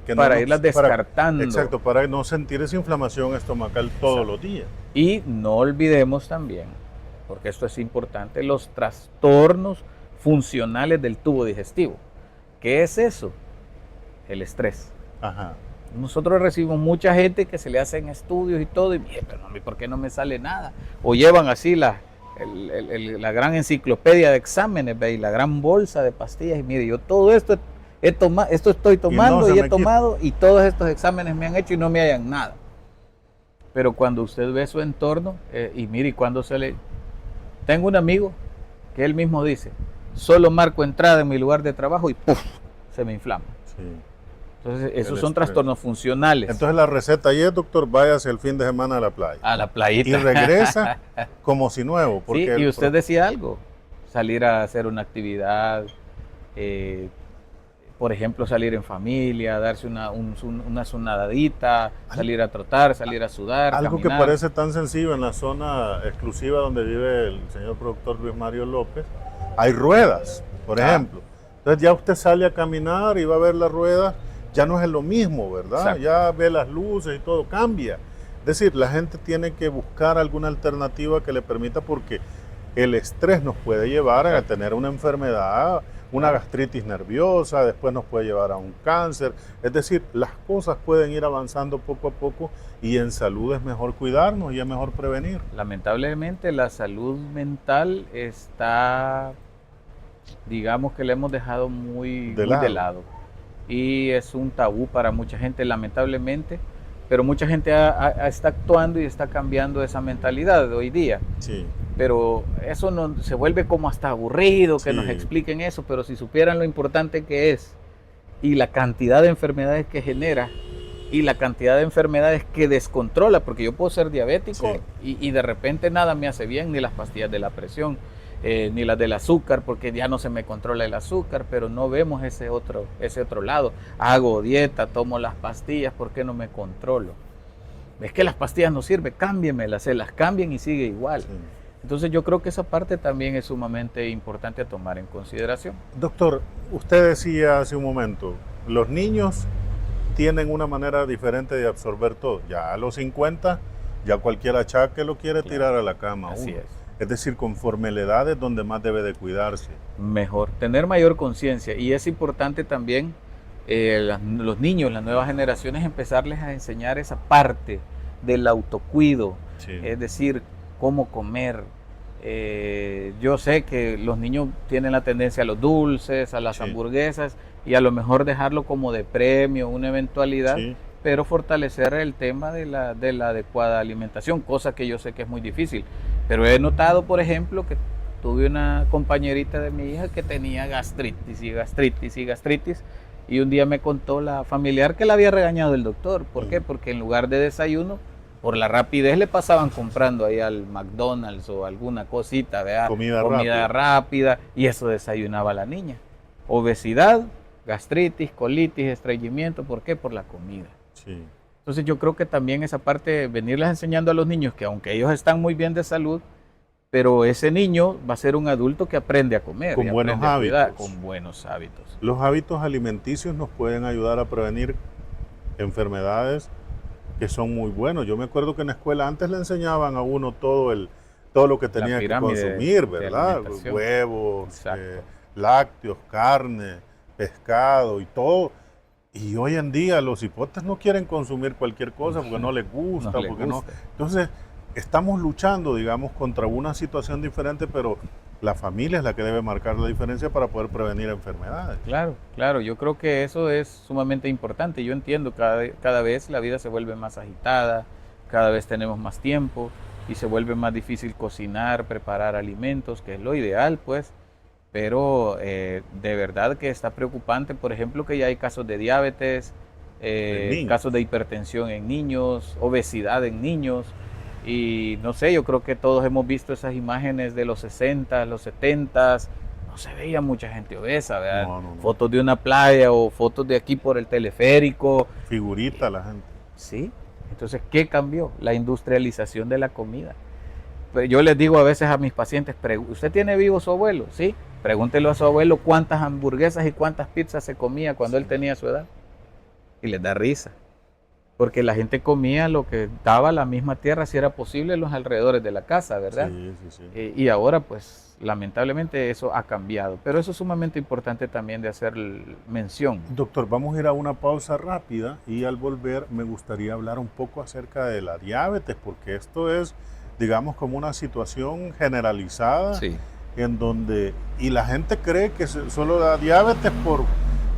irlas descartando. Exacto, para no sentir esa inflamación estomacal todos los días. Y no olvidemos también, porque esto es importante, los trastornos funcionales del tubo digestivo. ¿Qué es eso? El estrés. Ajá. Nosotros recibimos mucha gente que se le hacen estudios y todo, y pero ¿por qué no me sale nada? O llevan así la gran enciclopedia de exámenes, ¿ve? Y la gran bolsa de pastillas. Y mire, yo todo esto esto estoy tomando y he tomado y todos estos exámenes me han hecho y no me hallan nada. Pero cuando usted ve su entorno y mire, y cuando Tengo un amigo que él mismo dice, solo marco entrada en mi lugar de trabajo y ¡puf! Se me inflama. Sí. Entonces, esos son trastornos funcionales. Entonces, la receta ahí es, doctor, váyase el fin de semana a la playa. A la playita. Y regresa como si nuevo. Porque sí, y usted decía algo, salir a hacer una actividad, por ejemplo, salir en familia, darse una sonadita, salir a trotar, salir a sudar, algo caminar. Que parece tan sencillo en la zona exclusiva donde vive el señor productor Luis Mario López, hay ruedas, por ejemplo. Entonces ya usted sale a caminar y va a ver las ruedas, ya no es lo mismo, ¿verdad? Exacto. Ya ve las luces y todo cambia. Es decir, la gente tiene que buscar alguna alternativa que le permita, porque el estrés nos puede llevar a tener una enfermedad, una gastritis nerviosa, después nos puede llevar a un cáncer. Es decir, las cosas pueden ir avanzando poco a poco y en salud es mejor cuidarnos y es mejor prevenir. Lamentablemente la salud mental está, digamos que la hemos dejado muy de lado. Y es un tabú para mucha gente, lamentablemente, pero mucha gente está actuando y está cambiando esa mentalidad de hoy día. Sí. Pero eso no, se vuelve como hasta aburrido que Sí. nos expliquen eso, pero si supieran lo importante que es y la cantidad de enfermedades que genera y la cantidad de enfermedades que descontrola, porque yo puedo ser diabético y de repente nada me hace bien, ni las pastillas de la presión, ni las del azúcar, porque ya no se me controla el azúcar, pero no vemos ese otro lado. Hago dieta, tomo las pastillas, ¿por qué no me controlo? Es que las pastillas no sirven, cámbienmelas, se las cambien y sigue igual. Sí. Entonces yo creo que esa parte también es sumamente importante a tomar en consideración. Doctor, usted decía hace un momento, los niños tienen una manera diferente de absorber todo. Ya a los 50, ya cualquier achaque lo quiere tirar a la cama. Así es. Es decir, conforme la edad es donde más debe de cuidarse. Mejor, tener mayor conciencia. Y es importante también los niños, las nuevas generaciones, empezarles a enseñar esa parte del autocuido. Sí. Es decir, cómo comer. Yo sé que los niños tienen la tendencia a los dulces, a las hamburguesas, y a lo mejor dejarlo como de premio, una eventualidad, pero fortalecer el tema de la adecuada alimentación, cosa que yo sé que es muy difícil. Pero he notado, por ejemplo, que tuve una compañerita de mi hija que tenía gastritis y gastritis y gastritis, y un día me contó la familiar que la había regañado el doctor. ¿Por qué? Porque en lugar de desayuno, por la rapidez le pasaban comprando ahí al McDonald's o alguna cosita, ¿verdad? Comida rápida, y eso desayunaba la niña. Obesidad, gastritis, colitis, estreñimiento, ¿por qué? Por la comida. Sí. Entonces yo creo que también esa parte, venirles enseñando a los niños que aunque ellos están muy bien de salud, pero ese niño va a ser un adulto que aprende a comer. Con buenos hábitos. Con buenos hábitos. Los hábitos alimenticios nos pueden ayudar a prevenir enfermedades que son muy buenos. Yo me acuerdo que en la escuela antes le enseñaban a uno todo lo que tenía que consumir, ¿verdad? Huevos, lácteos, carne, pescado y todo. Y hoy en día los hipotes no quieren consumir cualquier cosa porque no les gusta, Entonces, estamos luchando, digamos, contra una situación diferente, pero la familia es la que debe marcar la diferencia para poder prevenir enfermedades. Claro, yo creo que eso es sumamente importante. Yo entiendo, cada vez la vida se vuelve más agitada, cada vez tenemos más tiempo y se vuelve más difícil cocinar, preparar alimentos, que es lo ideal, pues. Pero de verdad que está preocupante, por ejemplo, que ya hay casos de diabetes, casos de hipertensión en niños, obesidad en niños. Y no sé, yo creo que todos hemos visto esas imágenes de los 60, los 70, no se veía mucha gente obesa, ¿verdad? No. Fotos de una playa o fotos de aquí por el teleférico. Figurita la gente. Sí, entonces, ¿qué cambió? La industrialización de la comida. Pues yo les digo a veces a mis pacientes, ¿usted tiene vivo su abuelo? Sí, pregúntelo a su abuelo cuántas hamburguesas y cuántas pizzas se comía cuando él tenía su edad. Y les da risa. Porque la gente comía lo que daba la misma tierra, si era posible, en los alrededores de la casa, ¿verdad? Sí. Y ahora, pues, lamentablemente eso ha cambiado. Pero eso es sumamente importante también de hacer mención. Doctor, vamos a ir a una pausa rápida y al volver me gustaría hablar un poco acerca de la diabetes, porque esto es digamos, como una situación generalizada Sí, en donde, y la gente cree que solo da diabetes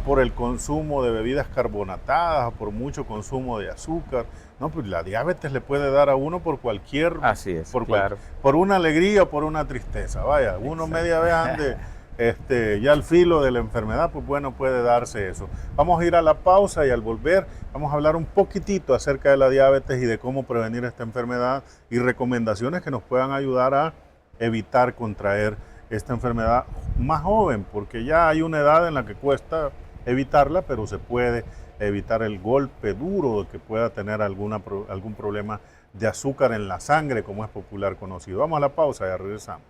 por el consumo de bebidas carbonatadas o por mucho consumo de azúcar. No, pues la diabetes le puede dar a uno por cualquier, así es, por, claro. por una alegría o por una tristeza. Vaya, uno Exacto. media vez ande ya al filo de la enfermedad, pues bueno, puede darse eso. Vamos a ir a la pausa y al volver vamos a hablar un poquitito acerca de la diabetes y de cómo prevenir esta enfermedad y recomendaciones que nos puedan ayudar a evitar contraer esta enfermedad más joven, porque ya hay una edad en la que cuesta evitarla, pero se puede evitar el golpe duro que pueda tener algún problema de azúcar en la sangre, como es popular conocido. Vamos a la pausa y ya regresamos.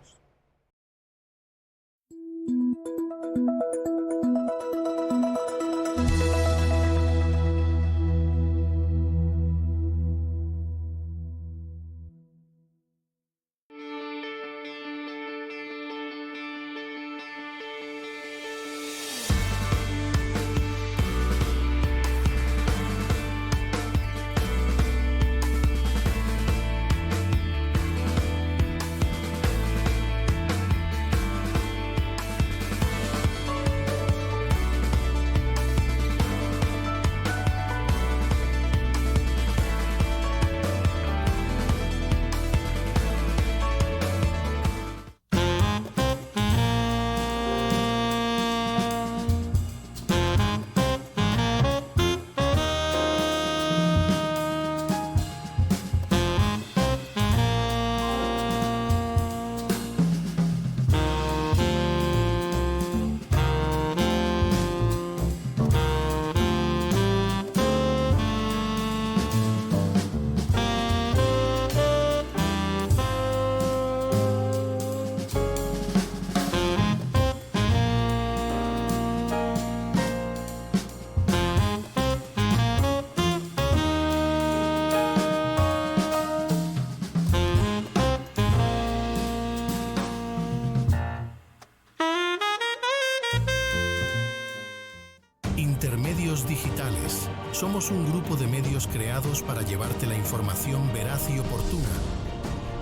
Intermedios digitales. Somos un grupo de medios creados para llevarte la información veraz y oportuna.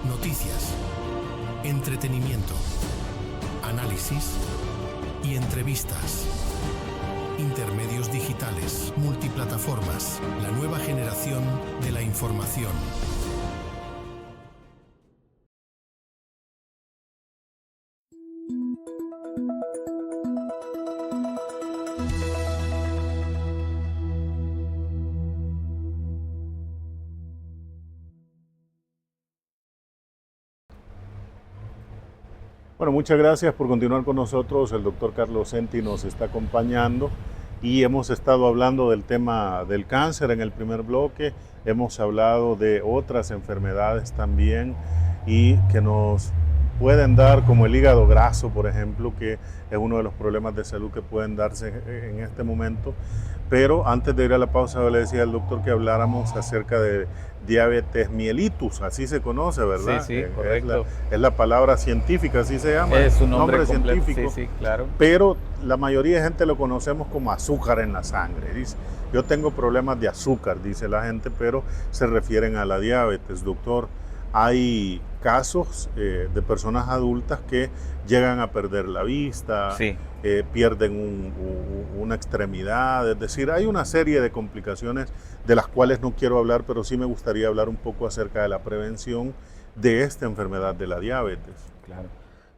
Noticias, entretenimiento, análisis y entrevistas. Intermedios digitales, multiplataformas, la nueva generación de la información. Bueno, muchas gracias por continuar con nosotros. El doctor Carlos Senti nos está acompañando y hemos estado hablando del tema del cáncer en el primer bloque. Hemos hablado de otras enfermedades también y que nos pueden dar, como el hígado graso, por ejemplo, que es uno de los problemas de salud que pueden darse en este momento. Pero antes de ir a la pausa, yo le decía al doctor que habláramos acerca de diabetes mellitus, así se conoce, ¿verdad? Sí, correcto. Es la palabra científica, así se llama. Es un nombre completo, científico. sí, claro. Pero la mayoría de gente lo conocemos como azúcar en la sangre. Dice, yo tengo problemas de azúcar, dice la gente, pero se refieren a la diabetes. Doctor, hay casos de personas adultas que llegan a perder la vista, Sí. Pierden una extremidad, es decir, hay una serie de complicaciones de las cuales no quiero hablar, pero sí me gustaría hablar un poco acerca de la prevención de esta enfermedad de la diabetes. Claro.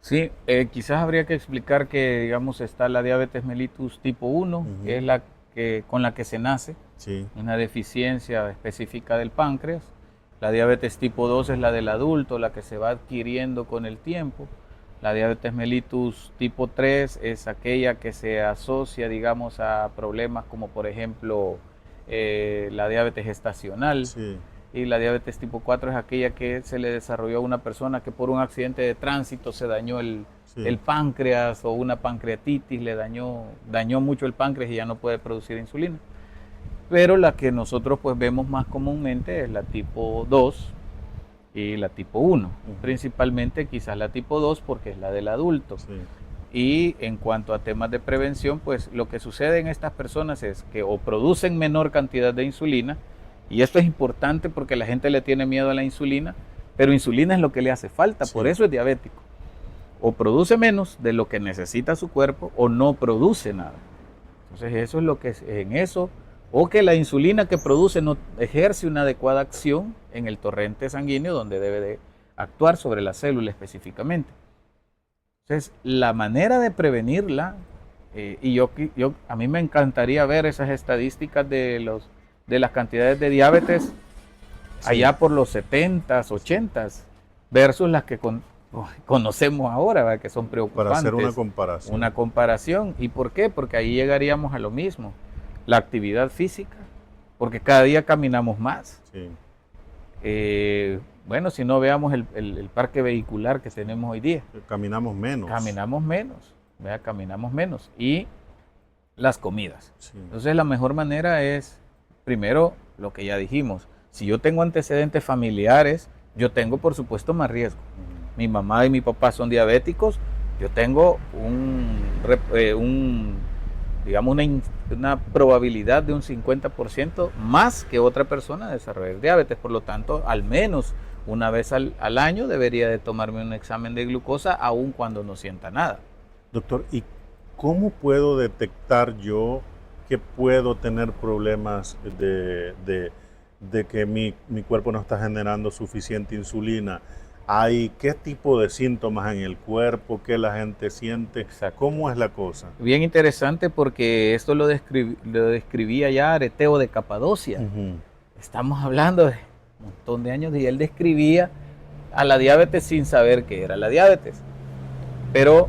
Sí, quizás habría que explicar que, digamos, está la diabetes mellitus tipo 1, que es la con la que se nace, Sí, una deficiencia específica del páncreas. La diabetes tipo 2 es la del adulto, la que se va adquiriendo con el tiempo. La diabetes mellitus tipo 3 es aquella que se asocia, digamos, a problemas como, por ejemplo, la diabetes gestacional. sí, Y la diabetes tipo 4 es aquella que se le desarrolló a una persona que por un accidente de tránsito se dañó el páncreas o una pancreatitis, le dañó mucho el páncreas y ya no puede producir insulina. Pero la que nosotros pues vemos más comúnmente es la tipo 2 y la tipo 1. Principalmente quizás la tipo 2 porque es la del adulto. sí. Y en cuanto a temas de prevención, pues lo que sucede en estas personas es que o producen menor cantidad de insulina, y esto es importante porque la gente le tiene miedo a la insulina, pero insulina es lo que le hace falta, Sí. por eso es diabético. O produce menos de lo que necesita su cuerpo o no produce nada. Entonces eso es lo que es en eso, o que la insulina que produce no ejerce una adecuada acción en el torrente sanguíneo donde debe de actuar sobre la célula específicamente. Entonces la manera de prevenirla, y a mí me encantaría ver esas estadísticas de las cantidades de diabetes allá por los 70s, 80s, versus las que conocemos ahora, ¿verdad? Que son preocupantes. Para hacer una comparación. Una comparación. ¿Y por qué? Porque ahí llegaríamos a lo mismo. La actividad física, porque cada día caminamos más. Sí. Bueno, si no veamos el parque vehicular que tenemos hoy día. Caminamos menos. Caminamos menos, ¿verdad? Caminamos menos. Y las comidas. Sí. Entonces la mejor manera es, primero, lo que ya dijimos. Si yo tengo antecedentes familiares, yo tengo por supuesto más riesgo. Mi mamá y mi papá son diabéticos, yo tengo digamos una probabilidad de un 50% más que otra persona de desarrollar diabetes. Por lo tanto, al menos una vez al año debería de tomarme un examen de glucosa, aun cuando no sienta nada. Doctor, ¿y cómo puedo detectar yo que puedo tener problemas de que mi cuerpo no está generando suficiente insulina? ¿Qué tipo de síntomas en el cuerpo? ¿Qué la gente siente? Exacto. ¿Cómo es la cosa? Bien interesante, porque esto lo describía ya Areteo de Capadocia. Estamos hablando de un montón de años y él describía a la diabetes sin saber qué era la diabetes. Pero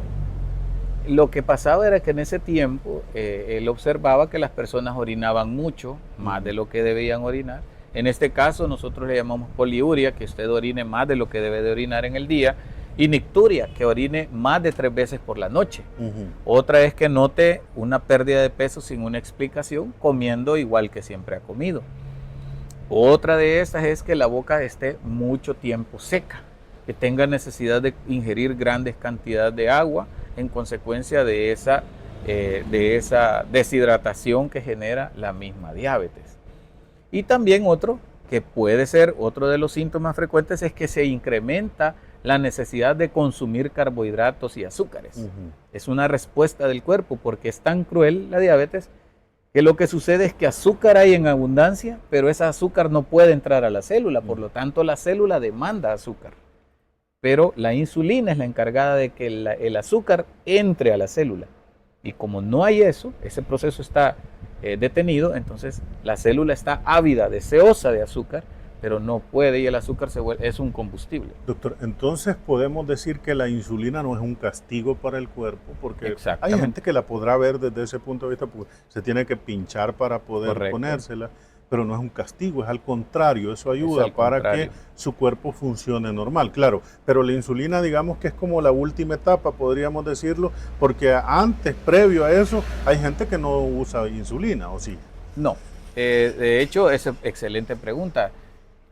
lo que pasaba era que en ese tiempo él observaba que las personas orinaban mucho, más de lo que debían orinar. En este caso nosotros le llamamos poliuria, que usted orine más de lo que debe de orinar en el día, y nicturia, que orine más de 3 veces por la noche. Otra es que note una pérdida de peso sin una explicación, comiendo igual que siempre ha comido. Otra de estas es que la boca esté mucho tiempo seca, que tenga necesidad de ingerir grandes cantidades de agua en consecuencia de esa deshidratación que genera la misma diabetes. Y también otro, que puede ser otro de los síntomas frecuentes, es que se incrementa la necesidad de consumir carbohidratos y azúcares. Es una respuesta del cuerpo, porque es tan cruel la diabetes que lo que sucede es que azúcar hay en abundancia, pero ese azúcar no puede entrar a la célula, por lo tanto la célula demanda azúcar. Pero la insulina es la encargada de que el azúcar entre a la célula. Y como no hay eso, ese proceso está detenido, entonces la célula está ávida, deseosa de azúcar, pero no puede, y el azúcar es un combustible. Doctor, entonces podemos decir que la insulina no es un castigo para el cuerpo, porque hay gente que la podrá ver desde ese punto de vista, porque se tiene que pinchar para poder ponérsela, pero no es un castigo, es al contrario, eso ayuda para que su cuerpo funcione normal, claro, pero la insulina digamos que es como la última etapa, podríamos decirlo, porque antes, previo a eso, hay gente que no usa insulina, ¿o sí? No, de hecho, es excelente pregunta.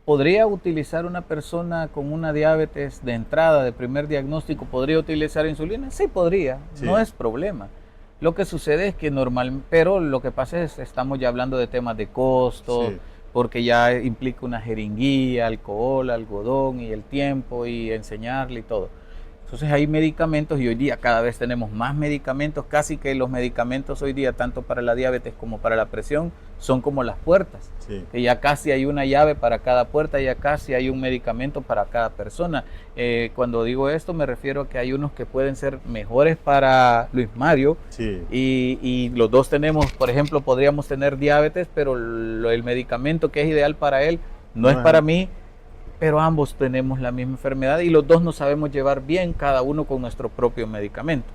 ¿Podría utilizar una persona con una diabetes de entrada, de primer diagnóstico, podría utilizar insulina? Sí, podría, no es problema. Lo que sucede es que pero lo que pasa es que estamos ya hablando de temas de costos, porque ya implica una jeringuilla, alcohol, algodón y el tiempo y enseñarle y todo. Entonces hay medicamentos y hoy día cada vez tenemos más medicamentos, casi que los medicamentos hoy día, tanto para la diabetes como para la presión, son como las puertas, que ya casi hay una llave para cada puerta, ya casi hay un medicamento para cada persona. Cuando digo esto me refiero a que hay unos que pueden ser mejores para Luis Mario y los dos tenemos, por ejemplo, podríamos tener diabetes, pero el medicamento que es ideal para él no es para mí, pero ambos tenemos la misma enfermedad y los dos nos sabemos llevar bien, cada uno con nuestro propio medicamento.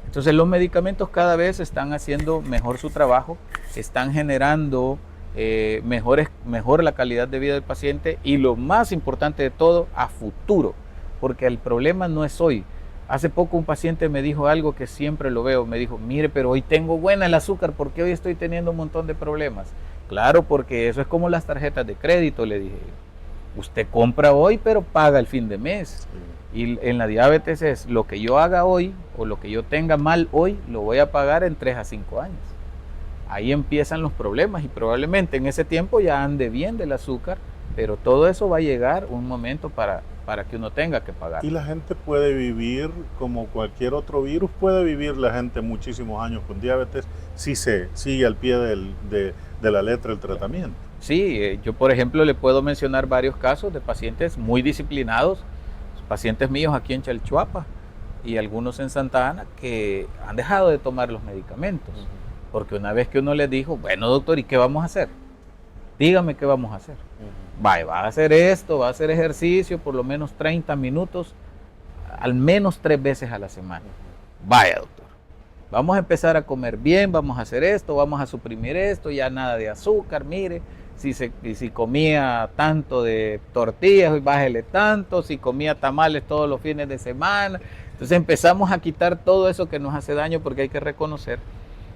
Entonces los medicamentos cada vez están haciendo mejor su trabajo, están generando mejor la calidad de vida del paciente y lo más importante de todo, a futuro, porque el problema no es hoy. Hace poco un paciente me dijo algo que siempre lo veo, me dijo, mire, pero hoy tengo buena el azúcar, ¿por qué hoy estoy teniendo un montón de problemas? Claro, porque eso es como las tarjetas de crédito, le dije. Usted compra hoy, pero paga el fin de mes. Y en la diabetes es lo que yo haga hoy o lo que yo tenga mal hoy, lo voy a pagar en 3 a 5 años. Ahí empiezan los problemas y probablemente en ese tiempo ya ande bien del azúcar, pero todo eso va a llegar un momento para que uno tenga que pagar. Y la gente puede vivir como cualquier otro virus, puede vivir la gente muchísimos años con diabetes si se sigue al pie de la letra el tratamiento. Sí, yo por ejemplo le puedo mencionar varios casos de pacientes muy disciplinados, pacientes míos aquí en Chalchuapa y algunos en Santa Ana que han dejado de tomar los medicamentos, porque una vez que uno les dijo, bueno doctor, ¿y qué vamos a hacer? Dígame qué vamos a hacer. Va a hacer esto, va a hacer ejercicio por lo menos 30 minutos, al menos 3 veces a la semana. Vaya doctor, vamos a empezar a comer bien, vamos a hacer esto, vamos a suprimir esto, ya nada de azúcar, mire, si comía tanto de tortillas, bájele tanto, si comía tamales todos los fines de semana. Entonces empezamos a quitar todo eso que nos hace daño, porque hay que reconocer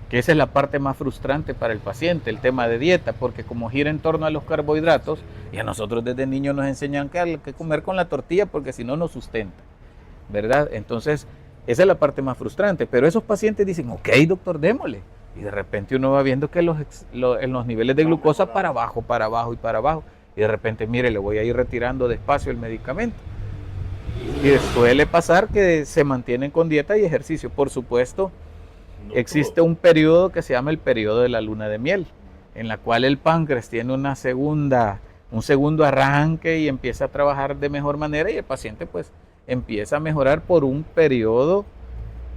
que esa es la parte más frustrante para el paciente, el tema de dieta, porque como gira en torno a los carbohidratos, y a nosotros desde niños nos enseñan que hay que comer con la tortilla porque si no nos sustenta, ¿verdad? Entonces, esa es la parte más frustrante, pero esos pacientes dicen, ok doctor, démosle, y de repente uno va viendo que en los niveles de glucosa para abajo, y de repente, mire, le voy a ir retirando despacio el medicamento. Y suele pasar que se mantienen con dieta y ejercicio, por supuesto. Existe un periodo que se llama el periodo de la luna de miel, en la cual el páncreas tiene un segundo arranque y empieza a trabajar de mejor manera, y el paciente pues empieza a mejorar por un periodo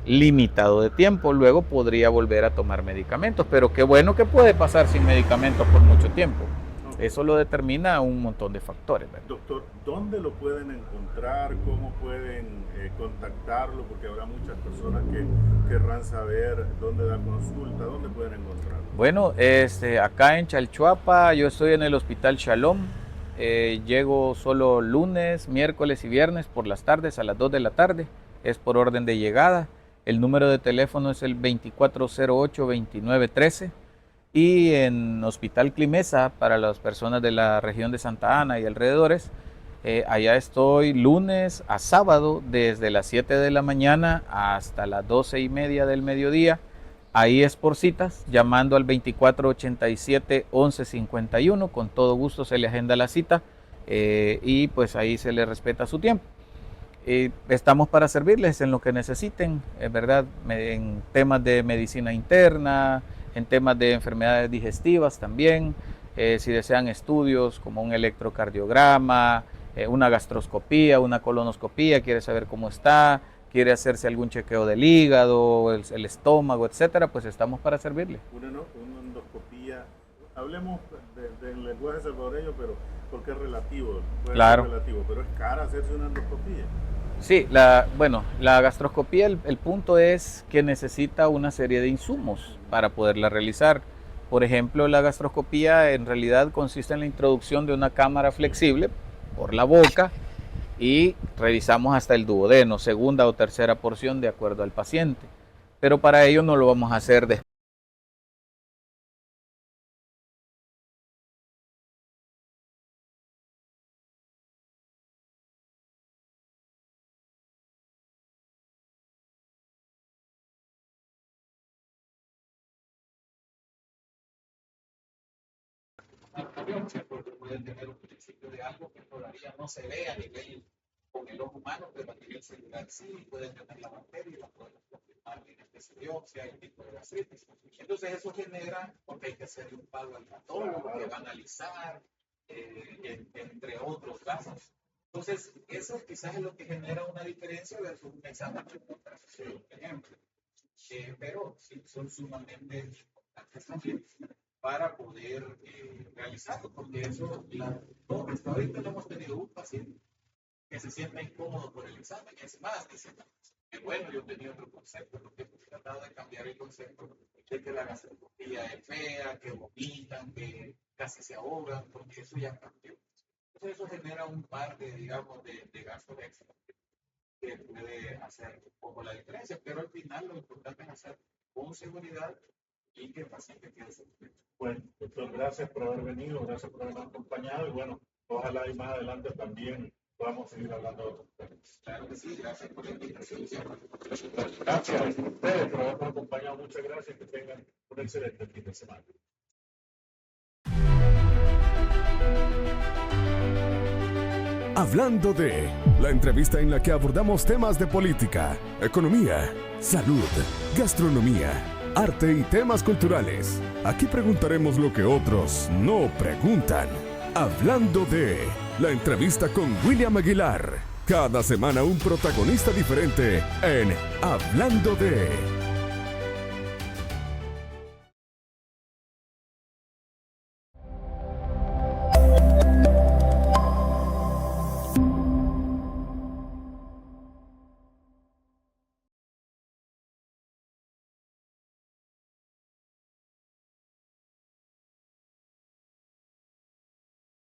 limitado de tiempo. Luego podría volver a tomar medicamentos, pero qué bueno que puede pasar sin medicamentos por mucho tiempo. Eso lo determina un montón de factores, ¿verdad? Doctor, ¿dónde lo pueden encontrar? ¿Cómo pueden contactarlo? Porque habrá muchas personas que querrán saber dónde da consulta, dónde pueden encontrarlo. Bueno, acá en Chalchuapa, yo estoy en el Hospital Shalom. Llego solo lunes, miércoles y viernes por las tardes a las 2 de la tarde. Es por orden de llegada. El número de teléfono es el 2408-2913. Y en Hospital Climesa, para las personas de la región de Santa Ana y alrededores, allá estoy lunes a sábado desde las 7 de la mañana hasta las 12:30 del mediodía. Ahí es por citas, llamando al 2487-1151, con todo gusto se le agenda la cita y pues ahí se le respeta su tiempo. Estamos para servirles en lo que necesiten, ¿verdad? En temas de medicina interna, en temas de enfermedades digestivas también, si desean estudios como un electrocardiograma, una gastroscopía, una colonoscopía, quiere saber cómo está, quiere hacerse algún chequeo del hígado, el estómago, etcétera, pues estamos para servirle. Una endoscopía, hablemos del lenguaje salvadoreño, pero porque es relativo, claro. Ser relativo, pero es cara hacerse una endoscopía. Sí, la gastroscopía, el punto es que necesita una serie de insumos para poderla realizar. Por ejemplo, la gastroscopía en realidad consiste en la introducción de una cámara flexible por la boca y revisamos hasta el duodeno, segunda o tercera porción de acuerdo al paciente. Pero para ello no lo vamos a hacer después. Porque pueden tener un principio de algo que todavía no se ve a nivel con el ojo humano, pero a nivel celular sí, pueden tener la bacteria y la podemos confirmar en especie de biopsia, el tipo de gastritis. Entonces eso genera, porque hay que hacerle un pago al patólogo que va a analizar, entre otros casos. Entonces eso quizás es lo que genera una diferencia versus un examen de ultrasonido, por ejemplo. Pero sí, son sumamente importantes también para poder realizarlo, porque eso, hasta ahorita no hemos tenido un paciente que se sienta incómodo por el examen. Es más, dicen que bueno, yo tenía otro concepto, porque hemos tratado de cambiar el concepto de que la gastroscopía es fea, que vomitan, que casi se ahogan, porque eso ya cambió. Entonces eso genera un par de, digamos, de gastos extra que puede hacer un poco la diferencia, pero al final lo importante es hacer con seguridad y que el paciente quede satisfecho. Bueno, doctor, gracias por haber venido, gracias por habernos acompañado y bueno, ojalá y más adelante también podamos seguir hablando de otros temas. Claro que sí, gracias por la invitación. Gracias a ustedes por habernos acompañado, muchas gracias, que tengan un excelente fin de semana. Hablando de, la entrevista en la que abordamos temas de política, economía, salud, gastronomía, arte y temas culturales. Aquí preguntaremos lo que otros no preguntan. Hablando de, la entrevista con William Aguilar. Cada semana un protagonista diferente en Hablando de.